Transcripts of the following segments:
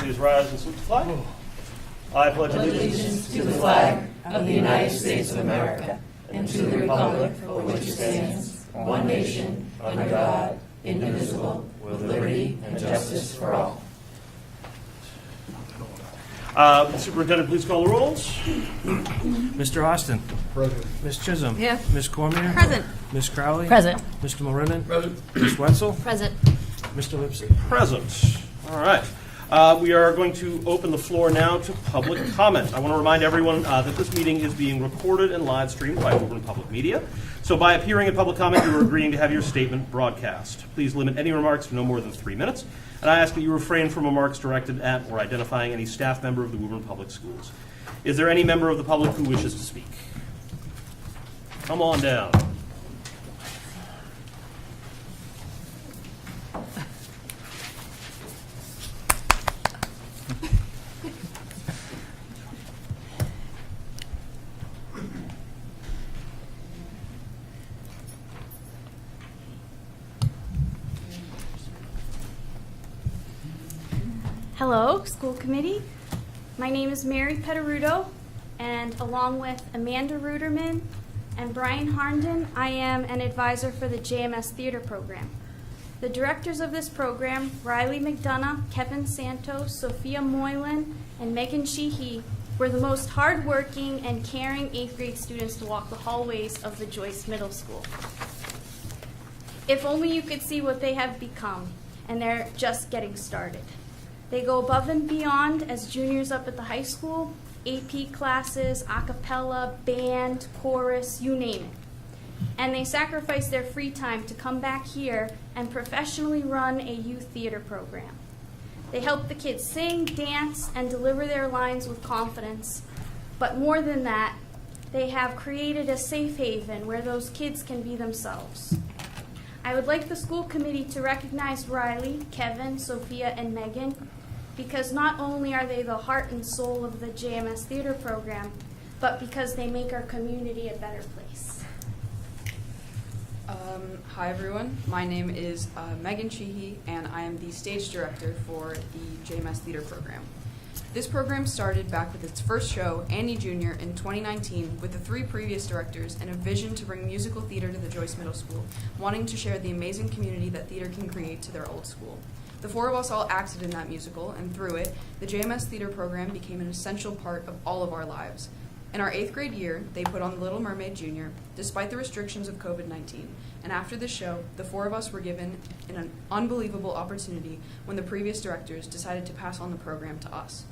please rise and salute the flag. I pledge allegiance to the flag of the United States of America and to the republic for which it stands, one nation, under God, indivisible, with liberty and justice for all. Superintendent, please call the rolls. Mr. Austin. Present. Ms. Chisholm. Here. Ms. Cormier. Present. Ms. Crowley. Present. Mr. Mulrinan. Present. Ms. Wetzel. Present. Mr. Lipsy. Present. All right. We are going to open the floor now to public comment. I want to remind everyone that this meeting is being recorded and live streamed by Woburn Public Media. So by appearing in public comment, you are agreeing to have your statement broadcast. Please limit any remarks to no more than 3 minutes. And I ask that you refrain from remarks directed at or identifying any staff member of the Woburn Public Schools. Is there any member of the public who wishes to speak? Come on down. Hello, school committee. My name is Mary Petaruto, and along with Amanda Ruderman and Brian Harnden, I am an advisor for the JMS Theater Program. The directors of this program, Riley McDonough, Kevin Santos, Sophia Moylan, and Megan Sheehy, were the most hardworking and caring 8th grade students to walk the hallways of the Joyce Middle School. If only you could see what they have become, and they're just getting started. They go above and beyond as juniors up at the high school, AP classes, a cappella, band, chorus, you name it. And they sacrifice their free time to come back here and professionally run a youth theater program. They help the kids sing, dance, and deliver their lines with confidence. But more than that, they have created a safe haven where those kids can be themselves. I would like the school committee to recognize Riley, Kevin, Sophia, and Megan, because not only are they the heart and soul of the JMS Theater Program, but because they make our community a better place. Hi everyone, my name is Megan Sheehy, and I am the stage director for the JMS Theater Program. This program started back with its first show, Annie Jr., in 2019 with the 3 previous directors and a vision to bring musical theater to the Joyce Middle School, wanting to share the amazing community that theater can create to their old school. The 4 of us all acted in that musical, and through it, the JMS Theater Program became an essential part of all of our lives. In our 8th grade year, they put on The Little Mermaid Jr., despite the restrictions of COVID-19, and after the show, the 4 of us were given an unbelievable opportunity when the previous directors decided to pass on the program to us.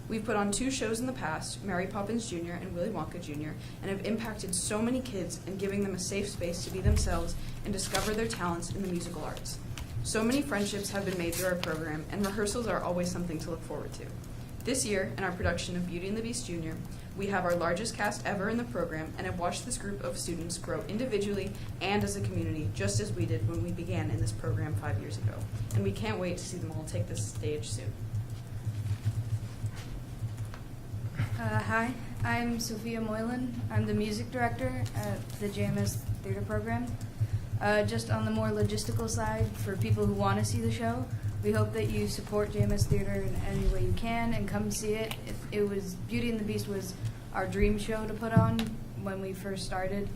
We've put on 2 shows in the past, Mary Poppins Jr. and Willy Wonka Jr., and have impacted so many kids in giving them a safe space to be themselves and discover their talents in the musical arts. So many friendships have been made through our program, and rehearsals are always something to look forward to. This year, in our production of Beauty and the Beast Jr., we have our largest cast ever in the program and have watched this group of students grow individually and as a community, just as we did when we began in this program 5 years ago. And we can't wait to see them all take this stage soon. Hi, I'm Sophia Moylan. I'm the music director at the JMS Theater Program. Just on the more logistical side, for people who want to see the show, we hope that you support JMS Theater in any way you can and come see it. Beauty and the Beast was our dream show to put on when we first started.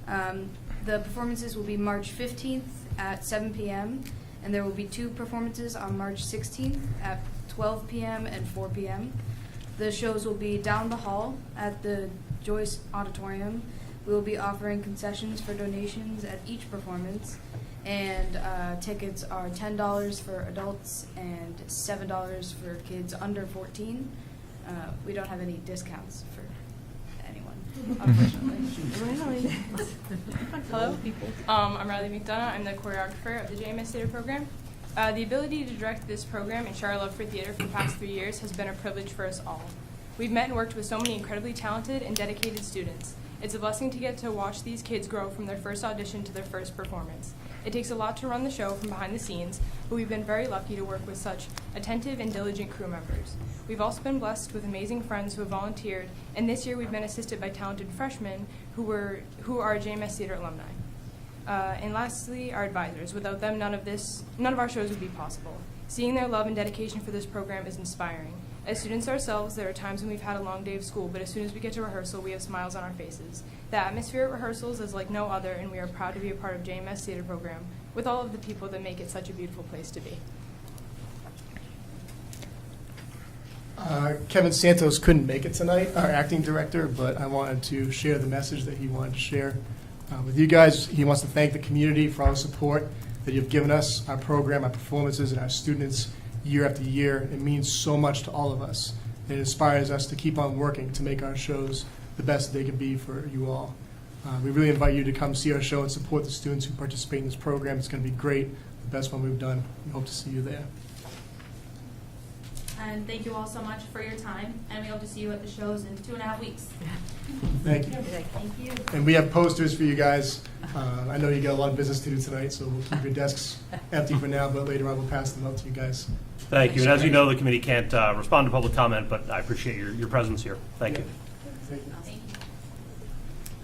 The performances will be March 15th at 7 p.m., and there will be 2 performances on March 16th at 12 p.m. and 4 p.m. The shows will be down the hall at the Joyce Auditorium. We will be offering concessions for donations at each performance, and tickets are $10 for adults and $7 for kids under 14. We don't have any discounts for anyone, unfortunately. Hello, I'm Riley McDonough. I'm the choreographer of the JMS Theater Program. The ability to direct this program and share our love for theater for the past 3 years has been a privilege for us all. We've met and worked with so many incredibly talented and dedicated students. It's a blessing to get to watch these kids grow from their first audition to their first performance. It takes a lot to run the show from behind the scenes, but we've been very lucky to work with such attentive and diligent crew members. We've also been blessed with amazing friends who have volunteered, and this year we've been assisted by talented freshmen who are JMS Theater alumni. And lastly, our advisors. Without them, none of our shows would be possible. Seeing their love and dedication for this program is inspiring. As students ourselves, there are times when we've had a long day of school, but as soon as we get to rehearsal, we have smiles on our faces. The atmosphere at rehearsals is like no other, and we are proud to be a part of JMS Theater Program with all of the people that make it such a beautiful place to be. Kevin Santos couldn't make it tonight, our acting director, but I wanted to share the message that he wanted to share with you guys. He wants to thank the community for all the support that you've given us, our program, our performances, and our students year after year. It means so much to all of us. It inspires us to keep on working to make our shows the best they can be for you all. We really invite you to come see our show and support the students who participate in this program. It's going to be great, the best one we've done. We hope to see you there. And thank you all so much for your time, and we hope to see you at the shows in 2.5 weeks. Thank you. Thank you. And we have posters for you guys. I know you got a lot of business to do tonight, so we'll keep your desks empty for now, but later on we'll pass them out to you guys. Thank you. And as you know, the committee can't respond to public comment, but I appreciate your presence here. Thank you. Thank you. Thank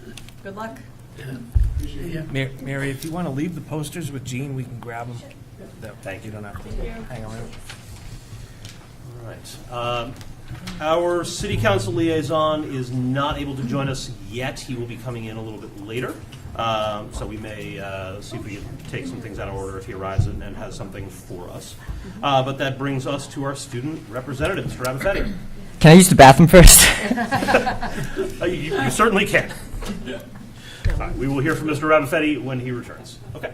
you. Good luck. Mary, if you want to leave the posters with Jean, we can grab them. Thank you. You don't have to hang around. All right. Our city council liaison is not able to join us yet. He will be coming in a little bit later. So we may see if we can take some things out of order if he arrives and has something for us. But that brings us to our student representative, Mr. Abifetti. Can I use the bathroom first? You certainly can. All right, we will hear from Mr. Abifetti when he returns. Okay.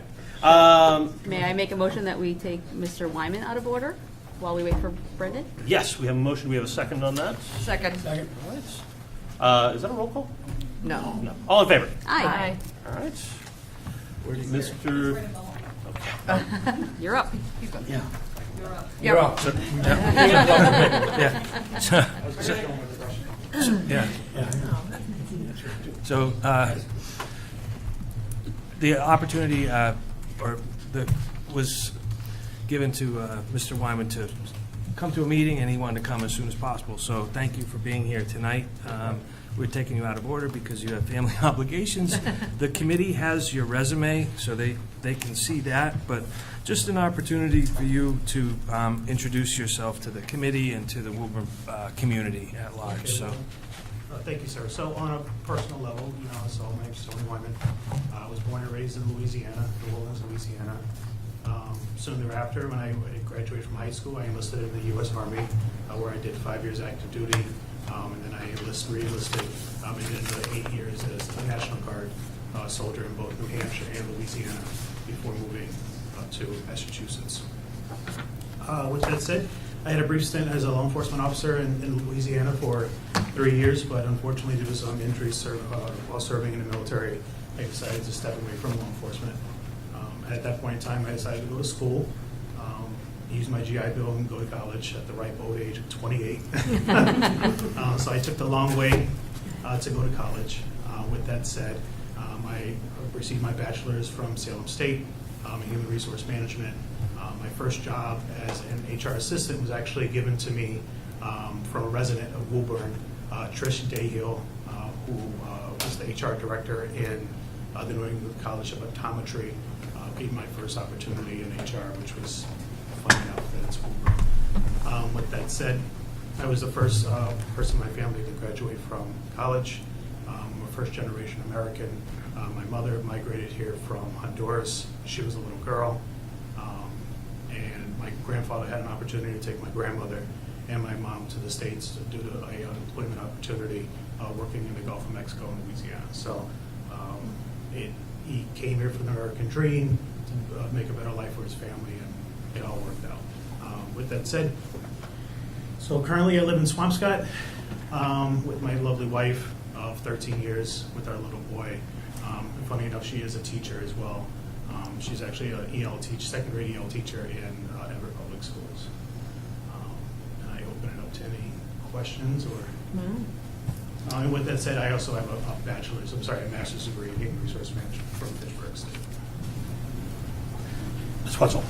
May I make a motion that we take Mr. Wyman out of order while we wait for Brendan? Yes, we have a motion. We have a second on that. Second. All right. Is that a roll call? No. No. All in favor? Aye. All right. Mr. You're up. You're up. Yeah. So the opportunity was given to Mr. Wyman to come to a meeting, and he wanted to come as soon as possible. So thank you for being here tonight. We're taking you out of order because you have family obligations. The committee has your resume, so they can see that, but just an opportunity for you to introduce yourself to the committee and to the Woburn community at large. Okay, So. Thank you, sir. So on a personal level, so my name is Tony Wyman. I was born and raised in Louisiana, New Orleans, Louisiana. Soon thereafter, when I graduated from high school, I enlisted in the U.S. Army, where I did 5 years active duty, and then I re-enlisted and did 8 years as a National Guard soldier in both New Hampshire and Louisiana before moving to Massachusetts. With that said, I had a brief stint as a law enforcement officer in Louisiana for 3 years, but unfortunately due to some injuries while serving in the military, I decided to step away from law enforcement. At that point in time, I decided to go to school, use my GI Bill and go to college at the ripe old age of 28. So I took the long way to go to college. With that said, I received my bachelor's from Salem State in Human Resource Management. My first job as an HR assistant was actually given to me from a resident of Woburn, Trish Dayhill, who was the HR director in the New England College of Optometry. Gave my first opportunity in HR, which was finding out that it's Woburn. With that said, I was the first person in my family to graduate from college. I'm a first-generation American. My mother migrated here from Honduras. She was a little girl. And my grandfather had an opportunity to take my grandmother and my mom to the States due to an employment opportunity working in the Gulf of Mexico and Louisiana. So he came here for the American dream to make a better life for his family, and it all worked out. With that said, so currently I live in Swampscott with my lovely wife of 13 years with our little boy. And funny enough, she is a teacher as well. She's actually an second-grade EL teacher in Everett Public Schools. And I open it up to any questions or. And with that said, I also have a master's degree in human resource management from Pittsburgh State. Ms. Wetzel.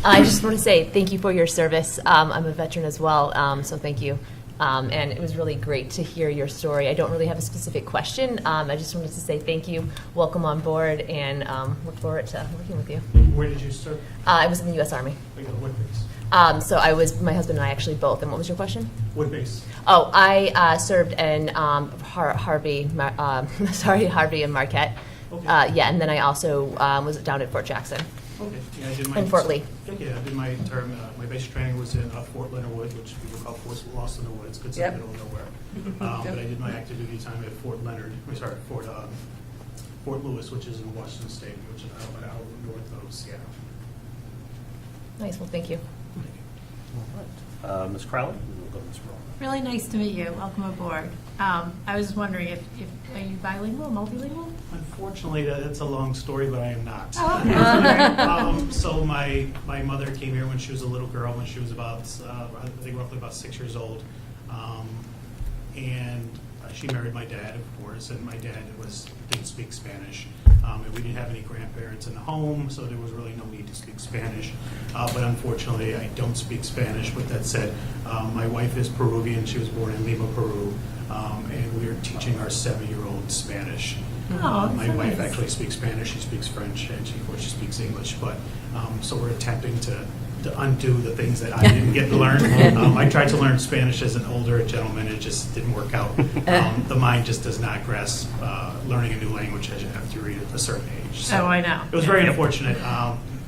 I just want to say thank you for your service. I'm a veteran as well, so thank you. And it was really great to hear your story. I don't really have a specific question. I just wanted to say thank you, welcome on board, and look forward to working with you. Where did you serve? I was in the U.S. Army. What base? So my husband and I actually both. And what was your question? What base? Oh, I served in Harvey and Marquette. Okay. Yeah, and then I also was down at Fort Jackson Okay. Yeah, I did my and Fort Lee. Yeah, I did my term. My basic training was in Fort Leonard Wood, which people call Fort Lost in the Woods. It's in the middle of nowhere. But I did my active duty time at Fort Lewis, which is in Washington State, which is about an hour north of Seattle. Nice. Well, thank you. Ms. Crowley? We'll go to Ms. Crowley. Really nice to meet you. Welcome aboard. I was just wondering if are you bilingual, multilingual? Unfortunately, that's a long story, but I am not. Oh, okay. So my mother came here when she was a little girl, when she was about, I think roughly about 6 years old. And she married my dad, of course, and my dad didn't speak Spanish. And we didn't have any grandparents in the home, so there was really no need to speak Spanish. But unfortunately, I don't speak Spanish. With that said, my wife is Peruvian. She was born in Lima, Peru. And we are teaching our 7-year-old Spanish. Oh, My so wife nice. actually speaks Spanish, she speaks French, and of course she speaks English. But so we're attempting to undo the things that I didn't get to learn. I tried to learn Spanish as an older gentleman, it just didn't work out. The mind just does not grasp learning a new language as you have to read at a certain age. So Oh, I know. it was very unfortunate.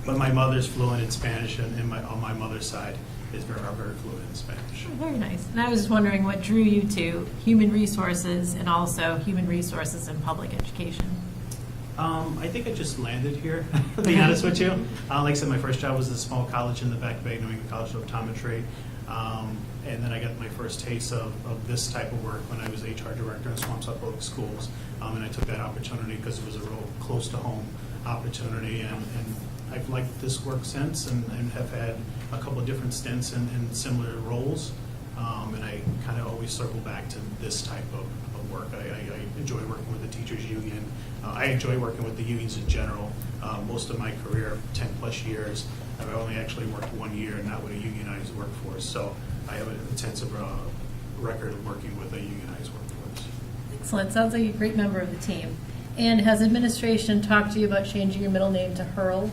But my mother's fluent in Spanish, and on my mother's side are very fluent in Spanish. Oh, very nice. And I was just wondering what drew you to human resources and also human resources in public education. I think I just landed here, to be honest with you. Like I said, my first job was at a small college in the Back Bay, New England College of Optometry. And then I got my first taste of this type of work when I was HR director in Swampscott Public Schools. And I took that opportunity because it was a real close-to-home opportunity. And I've liked this work since and have had a couple of different stints in similar roles. And I kind of always circle back to this type of work. I enjoy working with the teachers union. I enjoy working with the unions in general. Most of my career, 10 plus years, I've only actually worked 1 year, not with a unionized workforce. So I have an intensive record of working with a unionized workforce. Excellent. Sounds like a great member of the team. And has administration talked to you about changing your middle name to Hurled?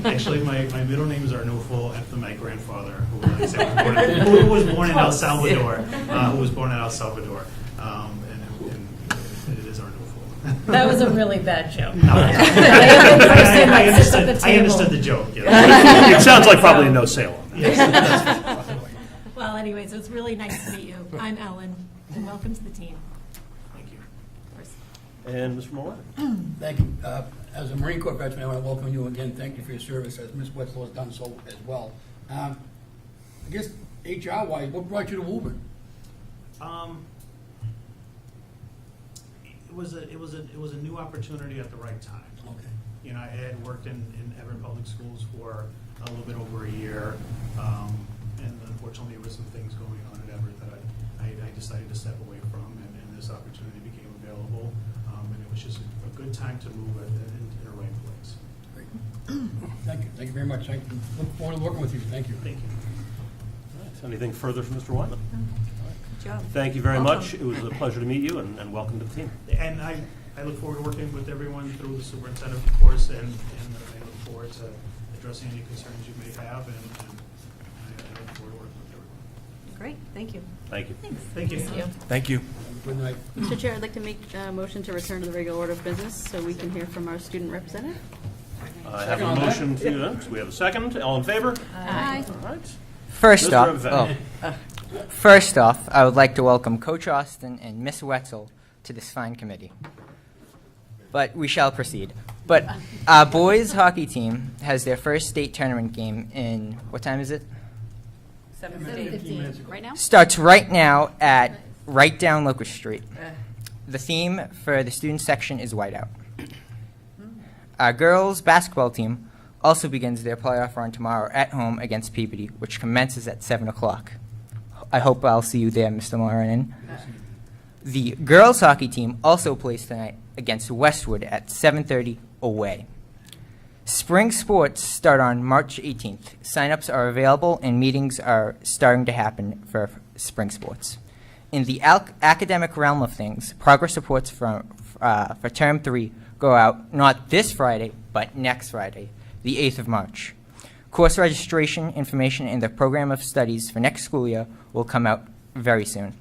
Actually, my middle name is Arnulfo after my grandfather, who was born in El Salvador. And it is Arnulfo. That was a really bad joke. I understood the joke. Yeah. It sounds like probably no sale on that. Yes. Well, anyways, it's really nice to meet you. I'm Ellen, and welcome to the team. Thank you. And Mr. Moore? Thank you. As a Marine Corps veteran, I want to welcome you again. Thank you for your service, as Ms. Wetzel has done so as well. I guess HR-wise, what brought you to Woburn? It was a new opportunity at the right time. Okay. You know, I had worked in Everett Public Schools for a little bit over a year, and unfortunately there were some things going on at Everett that I decided to step away from, and this opportunity became available, and it was just a good time to move it in the right place. Great. Thank you. Thank you very much. I look forward to working with you. Thank you. Thank you. All right. Anything further from Mr. Wyman? Good job. Thank you very Welcome. much. It was a pleasure to meet you, and welcome to the team. And I look forward to working with everyone through the superintendent, of course, and I look forward to addressing any concerns you may have, and I look forward to working with everyone. Great, thank you. Thank you. Thank you. Thank you. Good night. Mr. Chair, I'd like to make a motion to return to the regular order of business so we can hear from our student representative. I have a motion to do that. We have a second. All in favor? Aye. All right. First Mr. off, Representative. first off, I would like to welcome Coach Austin and Miss Wetzel to this fine committee. But we shall proceed. But our boys hockey team has their first state tournament game in, what time is it? 7:15. Right now? Starts right now at right down Locust Street. The theme for the student section is whiteout. Our girls basketball team also begins their playoff run tomorrow at home against Peabody, which commences at 7 o'clock. I hope I'll see you there, Mr. Moranin. The girls hockey team also plays tonight against Westwood at 7:30 away. Spring sports start on March 18th. Sign-ups are available and meetings are starting to happen for spring sports. In the academic realm of things, progress reports for Term 3 go out not this Friday, but next Friday, the 8th of March. Course registration information in the program of studies for next school year will come out very soon.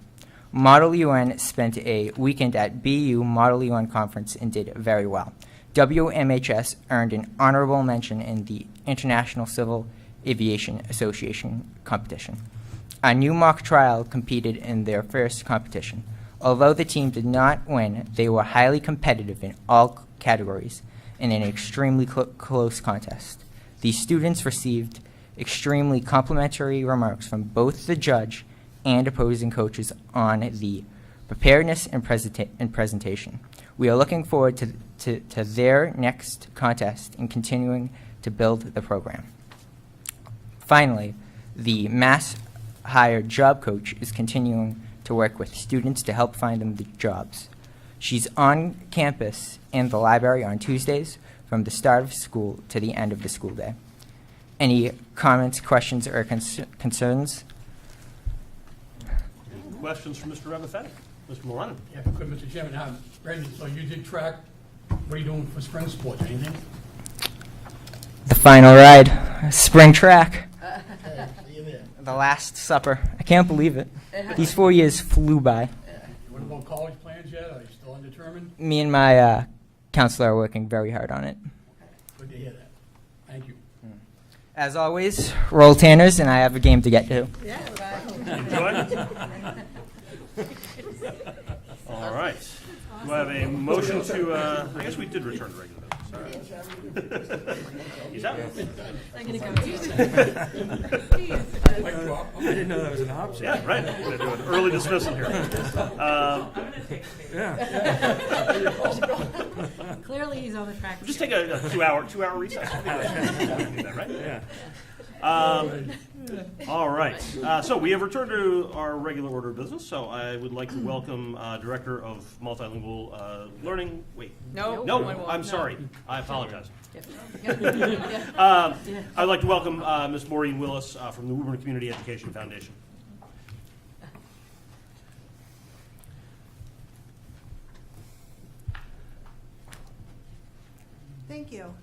Model UN spent a weekend at BU Model UN conference and did very well. WMHS earned an honorable mention in the International Civil Aviation Association competition. A new mock trial competed in their first competition. Although the team did not win, they were highly competitive in all categories in an extremely close contest. The students received extremely complimentary remarks from both the judge and opposing coaches on the preparedness and presentation. We are looking forward to their next contest and continuing to build the program. Finally, the Mass Hired Job Coach is continuing to work with students to help find them the jobs. She's on campus in the library on Tuesdays from the start of school to the end of the school day. Any comments, questions, or concerns? Questions from Mr. Revafetti? Mr. Moran? Yeah, if I could, Mr. Chairman. Brendan, so you did track. What are you doing for spring sports? Anything? The final ride, spring track, See you there. the Last Supper. I can't believe it. These 4 years flew by. What about college plans yet? Are you still undetermined? Me and my counselor are working very hard on it. Good to hear that. Thank you. As always, roll Tanners, and I have a game to get to. Enjoy. All right. Do I have a motion to, I guess we did return to regular business. All right. He's out. I didn't know that was an option. Yeah, right. We're going to do an early dismissal here. Clearly, he's on the track. Just take a two-hour recess. We can do that, right? Yeah. All right. So we have returned to our regular order of business. So I would like to welcome Director of Multilingual Learning. Wait. No. I'm sorry. I apologize. I'd like to welcome Ms. Maureen Willis from the Woburn Community Education Foundation. Thank you.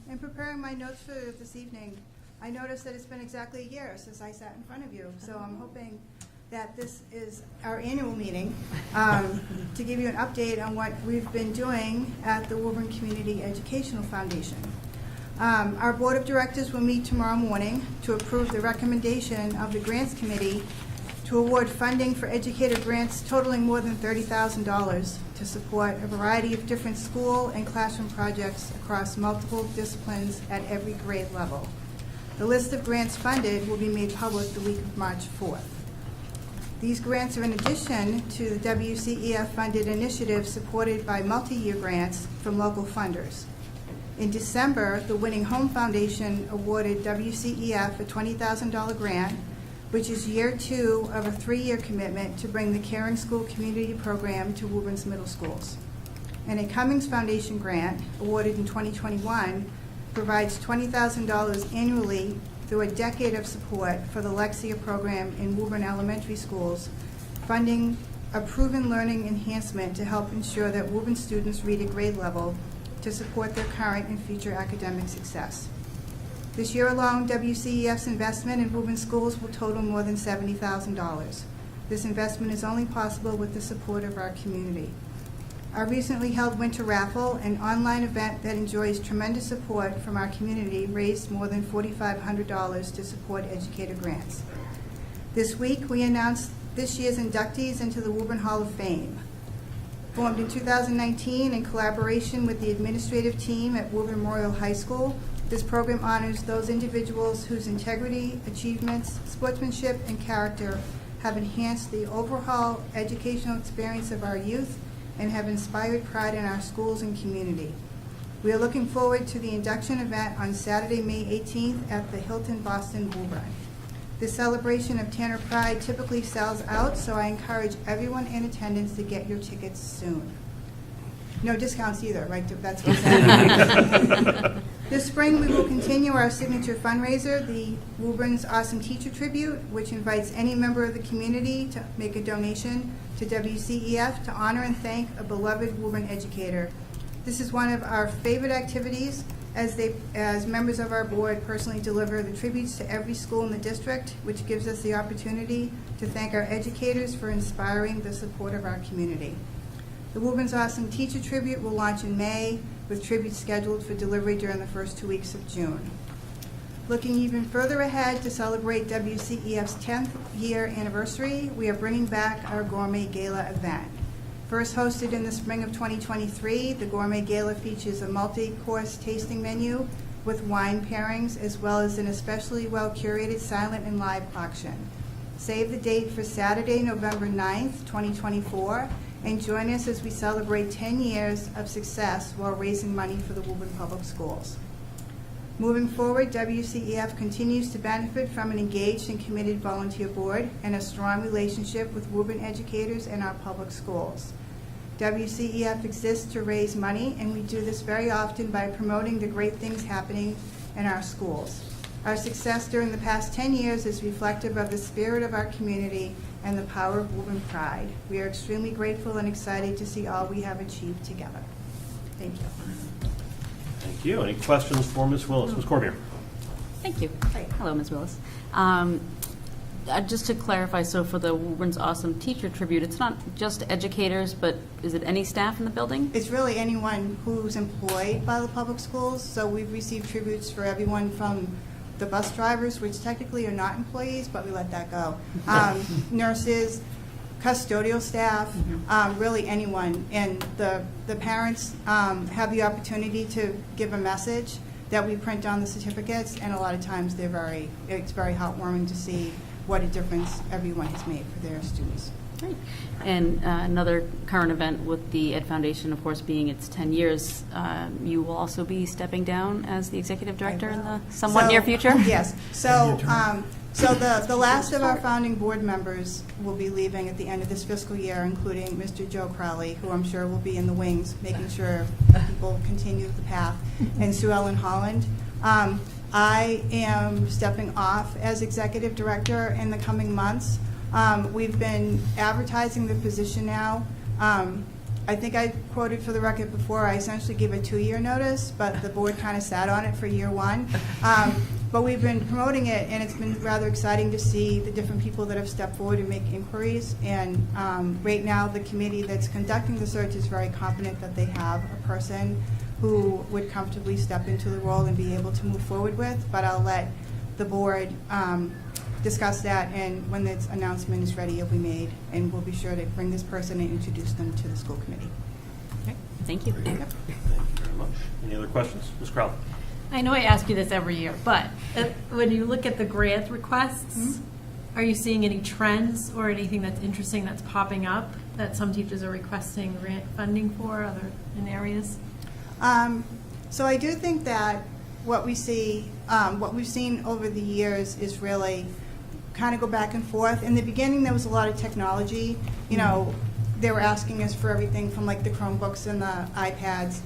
In preparing my notes for this evening, I noticed that it's been exactly a year since I sat in front of you. So I'm hoping that this is our annual meeting to give you an update on what we've been doing at the Woburn Community Educational Foundation. Our Board of Directors will meet tomorrow morning to approve the recommendation of the Grants Committee to award funding for educator grants totaling more than $30,000 to support a variety of different school and classroom projects across multiple disciplines at every grade level. The list of grants funded will be made public the week of March 4th. These grants are in addition to the WCEF-funded initiatives supported by multi-year grants from local funders. In December, the Winning Home Foundation awarded WCEF a $20,000 grant, which is year 2 of a 3-year commitment to bring the Caring School Community Program to Woburn's middle schools. And a Cummings Foundation grant, awarded in 2021, provides $20,000 annually through a decade of support for the Lexia program in Woburn elementary schools, funding a proven learning enhancement to help ensure that Woburn students read at grade level to support their current and future academic success. This year alone, WCEF's investment in Woburn schools will total more than $70,000. This investment is only possible with the support of our community. Our recently held winter raffle, an online event that enjoys tremendous support from our community, raised more than $4,500 to support educator grants. This week, we announced this year's inductees into the Woburn Hall of Fame. Formed in 2019 in collaboration with the administrative team at Woburn Memorial High School, this program honors those individuals whose integrity, achievements, sportsmanship, and character have enhanced the overall educational experience of our youth and have inspired pride in our schools and community. We are looking forward to the induction event on Saturday, May 18th at the Hilton Boston Woburn. This celebration of Tanner Pride typically sells out, so I encourage everyone in attendance to get your tickets soon. No discounts either, right? That's what This spring, we will continue our signature fundraiser, the Woburn's Awesome Teacher Tribute, which invites any member of the community to make a donation to WCEF to honor and thank a beloved Woburn educator. This is one of our favorite activities, as members of our board, personally deliver the tributes to every school in the district, which gives us the opportunity to thank our educators for inspiring the support of our community. The Woburn's Awesome Teacher Tribute will launch in May, with tributes scheduled for delivery during the first 2 weeks of June. Looking even further ahead to celebrate WCEF's 10th year anniversary, we are bringing back our Gourmet Gala event. First hosted in the spring of 2023, the Gourmet Gala features a multi-course tasting menu with wine pairings, as well as an especially well-curated silent and live auction. Save the date for Saturday, November 9th, 2024, and join us as we celebrate 10 years of success while raising money for the Woburn Public Schools. Moving forward, WCEF continues to benefit from an engaged and committed volunteer board and a strong relationship with Woburn educators and our public schools. WCEF exists to raise money, and we do this very often by promoting the great things happening in our schools. Our success during the past 10 years is reflective of the spirit of our community and the power of Woburn pride. We are extremely grateful and excited to see all we have achieved together. Thank you. Thank you. Any questions for Ms. Willis? Ms. Corbier? Thank you. Hello, Ms. Willis. Just to clarify, so for the Woburn's Awesome Teacher Tribute, it's not just educators, but is it any staff in the building? It's really anyone who's employed by the public schools. So we've received tributes for everyone from the bus drivers, which technically are not employees, but we let that go. Nurses, custodial staff, really anyone. And the parents have the opportunity to give a message that we print on the certificates, and a lot of times it's very heartwarming to see what a difference everyone has made for their students. Great. And another current event with the Ed Foundation, of course, being its 10 years, you will also be stepping down as the executive director in the somewhat near future? Yes. So the last of our founding board members will be leaving at the end of this fiscal year, including Mr. Joe Crowley, who I'm sure will be in the wings, making sure people continue the path, and Sue Ellen Holland. I am stepping off as executive director in the coming months. We've been advertising the position now. I think I quoted for the record before, I essentially gave a 2-year notice, but the board kind of sat on it for year 1. But we've been promoting it, and it's been rather exciting to see the different people that have stepped forward and make inquiries. And right now, the committee that's conducting the search is very confident that they have a person who would comfortably step into the role and be able to move forward with. But I'll let the board discuss that, and when this announcement is ready, it'll be made, and we'll be sure to bring this person and introduce them to the school committee. Okay. Thank you. Thank you very much. Any other questions? Ms. Crowley? I know I ask you this every year, but when you look at the grant requests, are you seeing any trends or anything that's interesting that's popping up that some teachers are requesting grant funding for in areas? So I do think that what we see, what we've seen over the years is really kind of go back and forth. In the beginning, there was a lot of technology. You know, they were asking us for everything from like the Chromebooks and the iPads.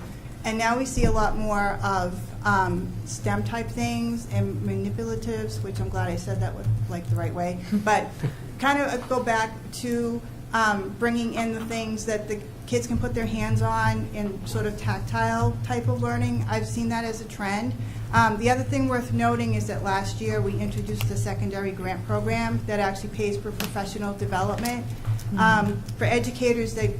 And now we see a lot more of STEM type things and manipulatives, which I'm glad I said that the right way. But kind of go back to bringing in the things that the kids can put their hands on and sort of tactile type of learning. I've seen that as a trend. The other thing worth noting is that last year we introduced a secondary grant program that actually pays for professional development for educators that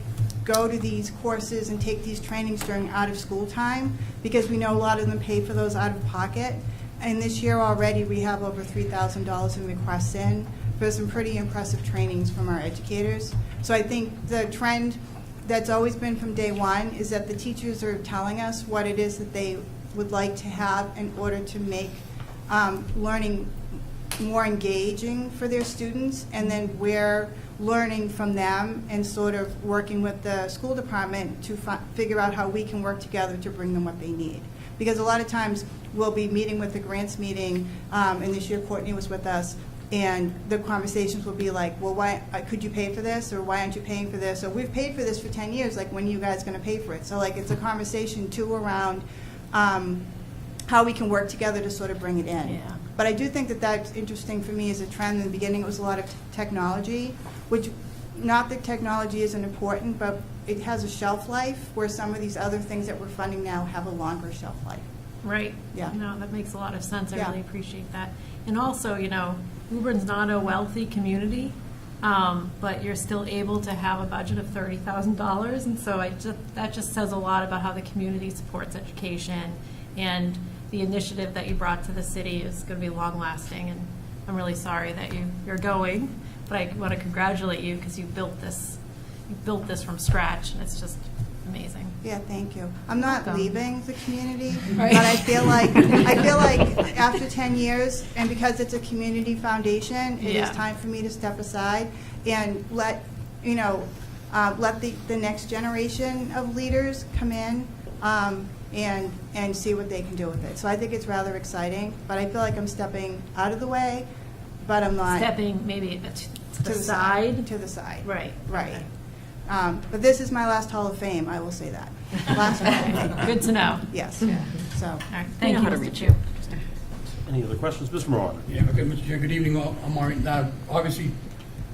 go to these courses and take these trainings during out of school time, because we know a lot of them pay for those out of pocket. And this year already we have over $3,000 in requests in for some pretty impressive trainings from our educators. So I think the trend that's always been from day one is that the teachers are telling us what it is that they would like to have in order to make learning more engaging for their students, and then we're learning from them and sort of working with the school department to figure out how we can work together to bring them what they need. Because a lot of times we'll be meeting with the grants meeting, and this year Courtney was with us, and the conversations will be like, well, why could you pay for this, or why aren't you paying for this, or we've paid for this for 10 years, like when are you guys going to pay for it? So like it's a conversation too around how we can work together to sort of bring it in. Yeah. But I do think that that's interesting for me as a trend. In the beginning it was a lot of technology, which not that technology isn't important, but it has a shelf life, where some of these other things that we're funding now have a longer shelf life. Right. Yeah. No, that makes a lot of sense. I Yeah. really appreciate that. And also, Woburn's not a wealthy community, but you're still able to have a budget of $30,000. And so that just says a lot about how the community supports education. And the initiative that you brought to the city is going to be long-lasting. And I'm really sorry that you're going, but I want to congratulate you because you built this from scratch, and it's just amazing. Yeah, thank you. I'm not Welcome. leaving the community, Right. but I feel like after 10 years, and because it's a community foundation, it Yeah. is time for me to step aside and let the next generation of leaders come in and see what they can do with it. So I think it's rather exciting, but I feel like I'm stepping out of the way, but I'm not. Stepping maybe to the side. To the side. Right. Right. Okay. But this is my last Hall of Fame, I will say that. Last Hall of Fame. Good to know. Yes. So. All right. Thank you, Mr. Chu. Any other questions? Mr. Moran? Yeah, okay, Mr. Chair, good evening. I'm Maureen. Now, obviously,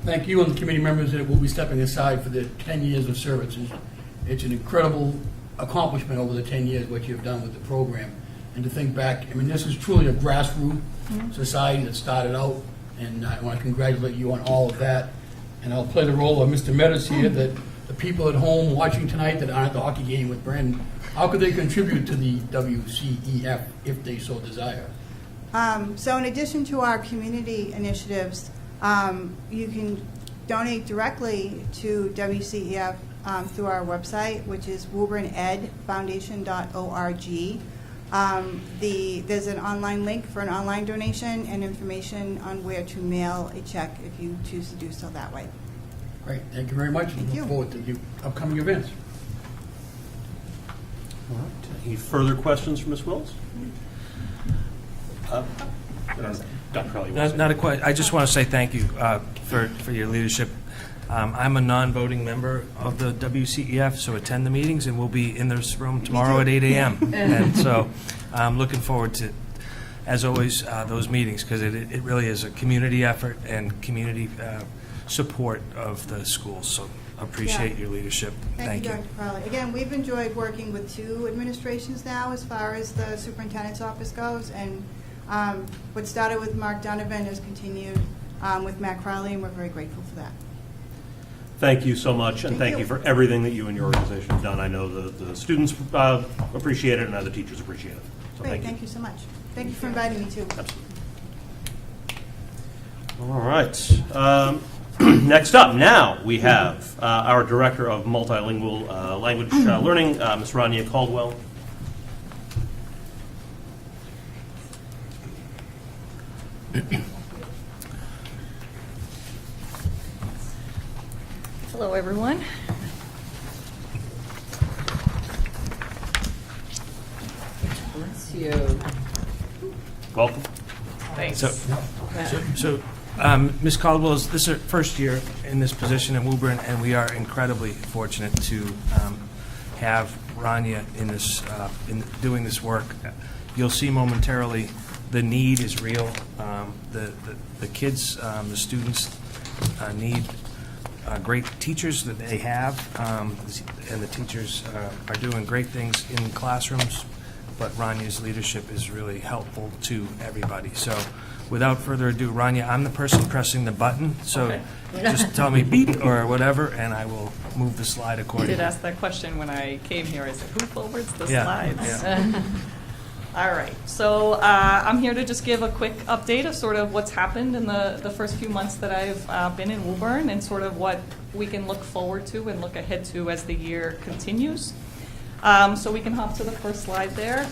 thank you and the committee members that will be stepping aside for the 10 years of service. It's an incredible accomplishment over the 10 years, what you've done with the program. And to think back, this is truly a grassroots society that started out, and I want to congratulate you on all of that. And I'll play the role of Mr. Meadows here, that the people at home watching tonight that aren't at the hockey game with Brandon, how could they contribute to the WCEF if they so desire? So in addition to our community initiatives, you can donate directly to WCEF through our website, which is woburnedfoundation.org. There's an online link for an online donation and information on where to mail a check if you choose to do so that way. Great, thank you very much. Thank and you. look forward to the upcoming events. All right. Any further questions for Ms. Wills? Dr. Crowley, you want to say? Not a question. I just want to say thank you for your leadership. I'm a non-voting member of the WCEF, so attend the meetings, and we'll be in this room tomorrow at 8 a.m. And so I'm looking forward to, as always, those meetings, because it really is a community effort and community support of the schools. So appreciate your leadership. Thank you, Dr. Crowley. Again, we've enjoyed working with 2 administrations now as far as the superintendent's office goes, and what started with Mark Donovan has continued with Matt Crowley, and we're very grateful for that. Thank you so much, and Thank thank you you. for everything that you and your organization have done. I know the students appreciate it, and other teachers appreciate it. So Great, thank you so much. Thank you for inviting me, too. Absolutely. All right. Next up, now we have our Director of Multilingual Language Learning, Ms. Rania Caldwell. Hello, everyone. Bless you. Welcome. Thanks. So Ms. Caldwell, this is her first year in this position in Woburn, and we are incredibly fortunate to have Rania in this, in doing this work. You'll see momentarily the need is real. The kids, the students need great teachers that they have, and the teachers are doing great things in classrooms, but Rania's leadership is really helpful to everybody. So without further ado, Rania, I'm the person pressing the button, so Okay. just tell me beep or whatever, and I will move the slide I accordingly. did ask that question when I came here. I said, who forwards the Yeah, slides? yeah. All right. So I'm here to just give a quick update of sort of what's happened in the first few months that I've been in Woburn, and sort of what we can look forward to and look ahead to as the year continues. So we can hop to the first slide there.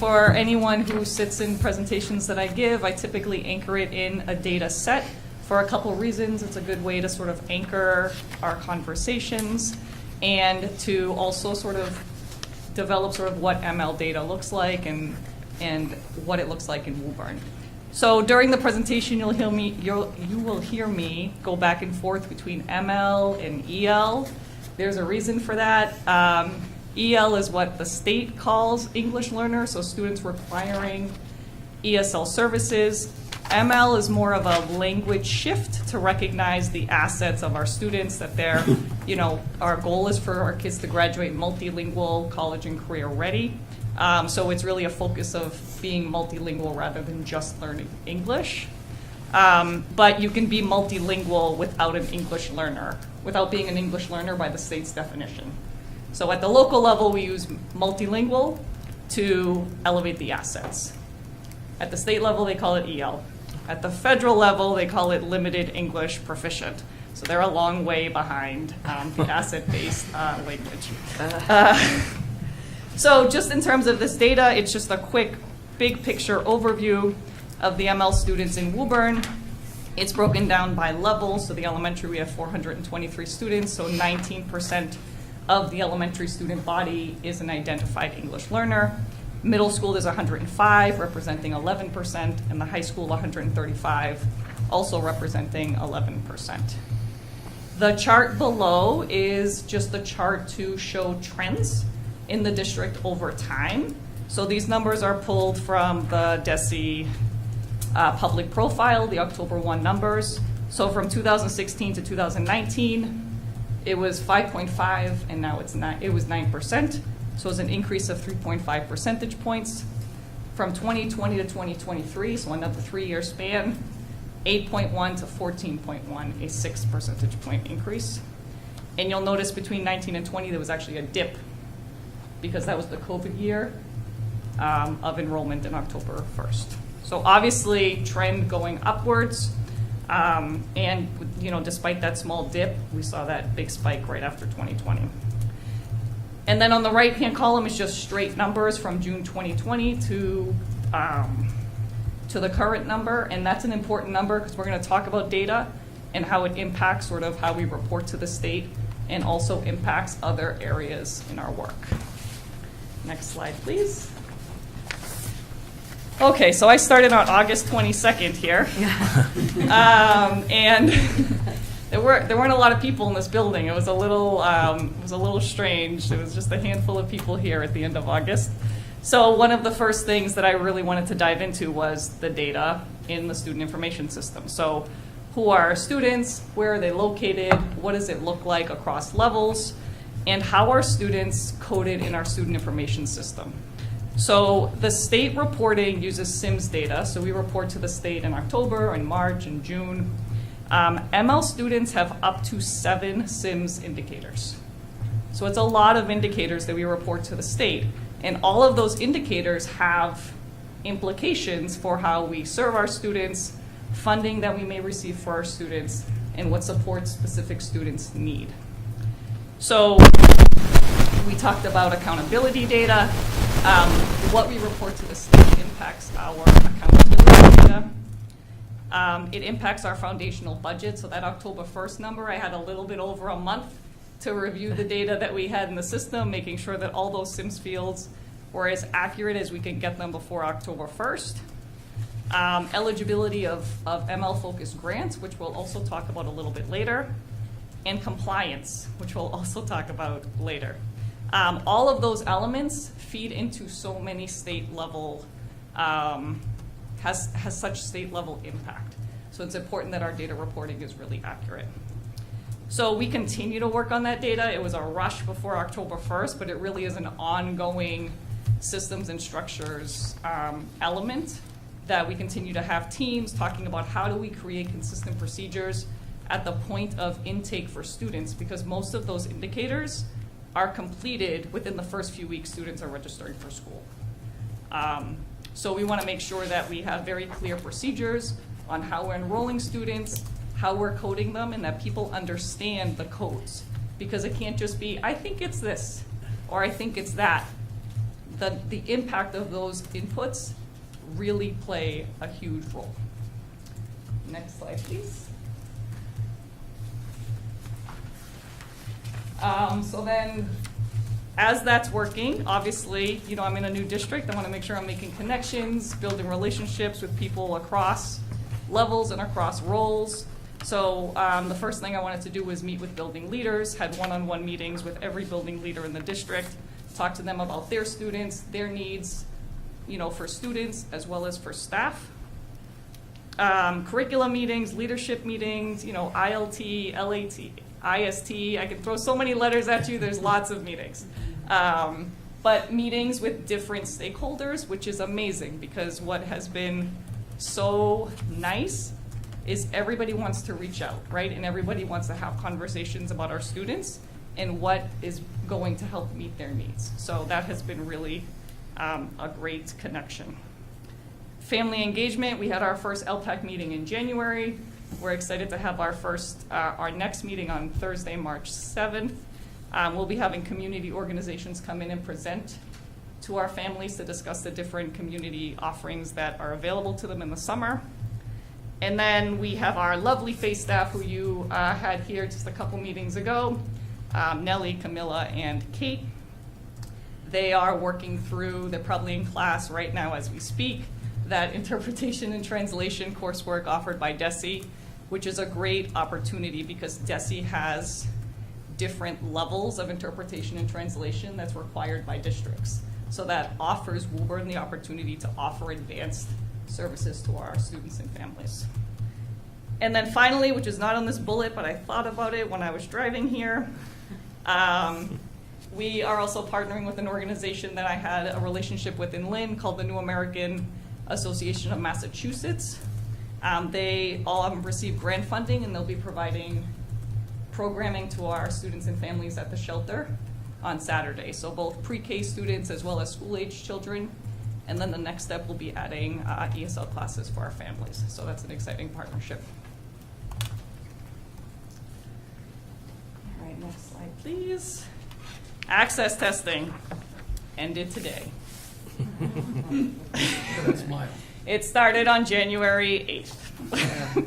For anyone who sits in presentations that I give, I typically anchor it in a data set for a couple reasons. It's a good way to sort of anchor our conversations and to also sort of develop sort of what ML data looks like and what it looks like in Woburn. So during the presentation, you will hear me go back and forth between ML and EL. There's a reason for that. EL is what the state calls English learners, so students requiring ESL services. ML is more of a language shift to recognize the assets of our students, that they're, our goal is for our kids to graduate multilingual, college and career ready. So it's really a focus of being multilingual rather than just learning English. But you can be multilingual without an English learner, without being an English learner by the state's definition. So at the local level, we use multilingual to elevate the assets. At the state level, they call it EL. At the federal level, they call it limited English proficient. So they're a long way behind the asset-based language. So just in terms of this data, it's just a quick, big picture overview of the ML students in Woburn. It's broken down by level. So the elementary, we have 423 students, so 19% of the elementary student body is an identified English learner. Middle school, there's 105, representing 11%, and the high school, 135, also representing 11%. The chart below is just a chart to show trends in the district over time. So these numbers are pulled from the DESE public profile, the October 1 numbers. So from 2016 to 2019, it was 5.5, and now it was 9%. So it's an increase of 3.5 percentage points. From 2020 to 2023, so another 3-year span, 8.1 to 14.1, a 6 percentage point increase. And you'll notice between 19 and 20, there was actually a dip because that was the COVID year of enrollment in October 1st. So obviously, trend going upwards. And despite that small dip, we saw that big spike right after 2020. And then on the right-hand column is just straight numbers from June 2020 to the current number. And that's an important number because we're going to talk about data and how it impacts sort of how we report to the state and also impacts other areas in our work. Next slide, please. Okay, so I started on August 22nd here. And there weren't a lot of people in this building. It was a little strange. It was just a handful of people here at the end of August. So one of the first things that I really wanted to dive into was the data in the student information system. So who are our students? Where are they located? What does it look like across levels? And how are students coded in our student information system? So the state reporting uses SIMS data. So we report to the state in October, in March, and June. ML students have up to 7 SIMS indicators. So it's a lot of indicators that we report to the state. And all of those indicators have implications for how we serve our students, funding that we may receive for our students, and what support specific students need. So we talked about accountability data. What we report to the state impacts our accountability data. It impacts our foundational budget. So that October 1st number, I had a little bit over a month to review the data that we had in the system, making sure that all those SIMS fields were as accurate as we can get them before October 1st. Eligibility of ML-focused grants, which we'll also talk about a little bit later. And compliance, which we'll also talk about later. All of those elements feed into so many state level, has such state level impact. So it's important that our data reporting is really accurate. So we continue to work on that data. It was a rush before October 1st, but it really is an ongoing systems and structures element that we continue to have teams talking about how do we create consistent procedures at the point of intake for students, because most of those indicators are completed within the first few weeks students are registering for school. So we want to make sure that we have very clear procedures on how we're enrolling students, how we're coding them, and that people understand the codes. Because it can't just be, I think it's this, or I think it's that. The impact of those inputs really play a huge role. Next slide, please. So then, as that's working, obviously, I'm in a new district. I want to make sure I'm making connections, building relationships with people across levels and across roles. So the first thing I wanted to do was meet with building leaders, had one-on-one meetings with every building leader in the district, talk to them about their students, their needs, for students as well as for staff. Curriculum meetings, leadership meetings, ILT, LAT, IST. I could throw so many letters at you. There's lots of meetings. but meetings with different stakeholders, which is amazing because what has been so nice is everybody wants to reach out, right? And everybody wants to have conversations about our students and what is going to help meet their needs. So that has been really a great connection. Family engagement, we had our first LPAC meeting in January. We're excited to have our next meeting on Thursday, March 7th. We'll be having community organizations come in and present to our families to discuss the different community offerings that are available to them in the summer. And then we have our lovely FACE staff who you had here just a couple meetings ago, Nellie, Camilla, and Kate. They are working through, they're probably in class right now as we speak, that interpretation and translation coursework offered by DESE, which is a great opportunity because DESE has different levels of interpretation and translation that's required by districts. So that offers Woburn the opportunity to offer advanced services to our students and families. And then finally, which is not on this bullet, but I thought about it when I was driving here, we are also partnering with an organization that I had a relationship with in Lynn called the New American Association of Massachusetts. They all have received grant funding and they'll be providing programming to our students and families at the shelter on Saturday. So both pre-K students as well as school-age children. And then the next step will be adding ESL classes for our families. So that's an exciting partnership. All right, next slide, please. Access testing ended today. Smile. It started on January 8th.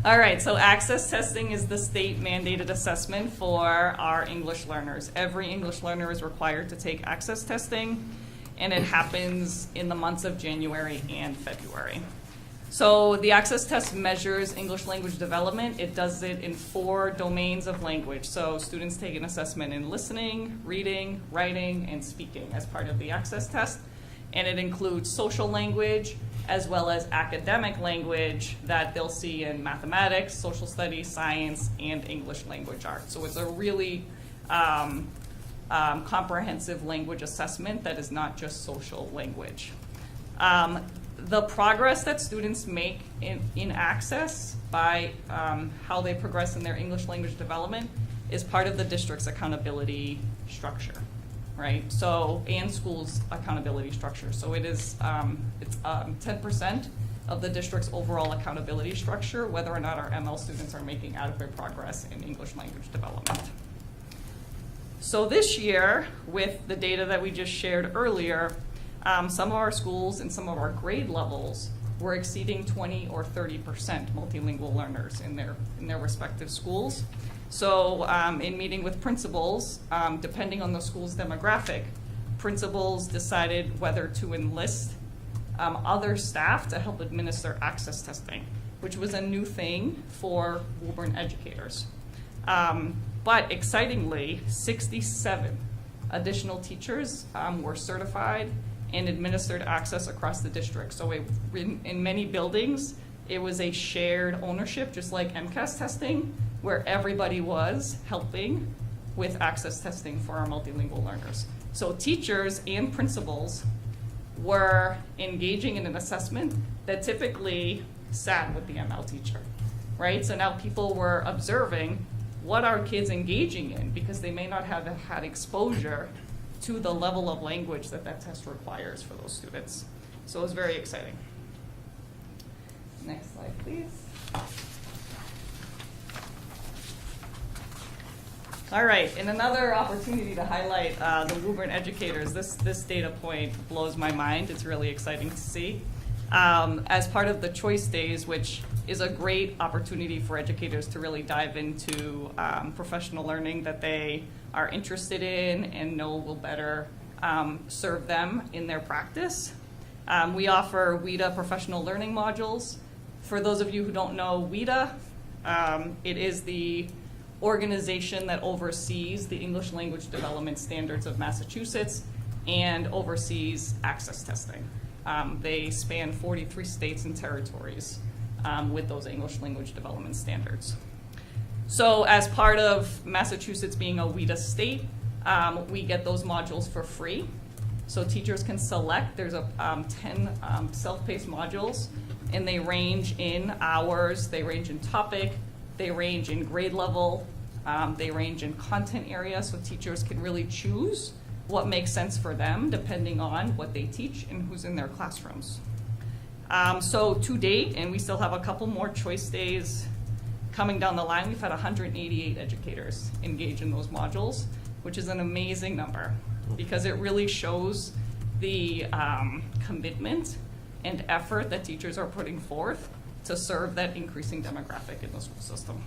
All right, so access testing is the state mandated assessment for our English learners. Every English learner is required to take access testing, and it happens in the months of January and February. So the access test measures English language development. It does it in 4 domains of language. So students take an assessment in listening, reading, writing, and speaking as part of the access test. And it includes social language as well as academic language that they'll see in mathematics, social studies, science, and English language arts. So it's a really comprehensive language assessment that is not just social language. The progress that students make in access by how they progress in their English language development is part of the district's accountability structure, right? So, and school's accountability structure. So it is, it's 10% of the district's overall accountability structure, whether or not our ML students are making adequate progress in English language development. So this year, with the data that we just shared earlier, some of our schools and some of our grade levels were exceeding 20 or 30% multilingual learners in their respective schools. So in meeting with principals, depending on the school's demographic, principals decided whether to enlist other staff to help administer access testing, which was a new thing for Woburn educators. But excitingly, 67 additional teachers were certified and administered access across the district. So in many buildings, it was a shared ownership, just like MCAS testing, where everybody was helping with access testing for our multilingual learners. So teachers and principals were engaging in an assessment that typically sat with the ML teacher, right? So now people were observing what are kids engaging in because they may not have had exposure to the level of language that that test requires for those students. So it was very exciting. Next slide, please. All right, and another opportunity to highlight the Woburn educators. This data point blows my mind. It's really exciting to see. As part of the Choice Days, which is a great opportunity for educators to really dive into professional learning that they are interested in and know will better serve them in their practice. We offer WIDA professional learning modules. For those of you who don't know WIDA, it is the organization that oversees the English language development standards of Massachusetts and oversees access testing. They span 43 states and territories with those English language development standards. So as part of Massachusetts being a WIDA state, we get those modules for free. So teachers can select, there's 10 self-paced modules, and they range in hours, they range in topic, they range in grade level, they range in content area, so teachers can really choose what makes sense for them depending on what they teach and who's in their classrooms. So to date, and we still have a couple more choice days coming down the line, we've had 188 educators engage in those modules, which is an amazing number because it really shows the commitment and effort that teachers are putting forth to serve that increasing demographic in the school system.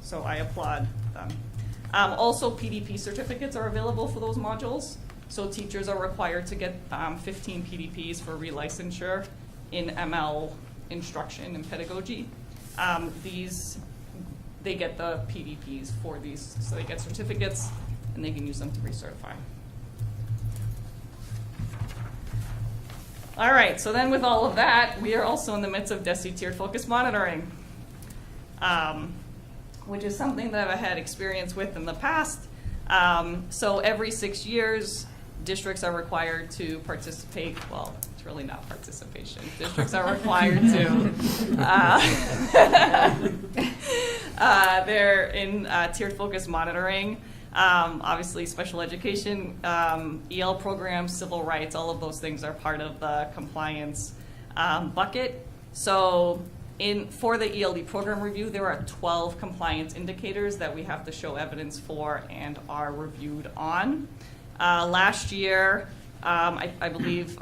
So I applaud them. Also, PDP certificates are available for those modules. So teachers are required to get 15 PDPs for relicensure in ML instruction and pedagogy. They get the PDPs for these, so they get certificates and they can use them to recertify. All right, so then with all of that, we are also in the midst of DESE tiered focus monitoring, which is something that I've had experience with in the past. So every 6 years, districts are required to participate. Well, it's really not participation. Districts are required to. They're in tiered focus monitoring. Obviously, special education, EL programs, civil rights, all of those things are part of the compliance bucket. So for the ELD program review, there are 12 compliance indicators that we have to show evidence for and are reviewed on. Last year, I believe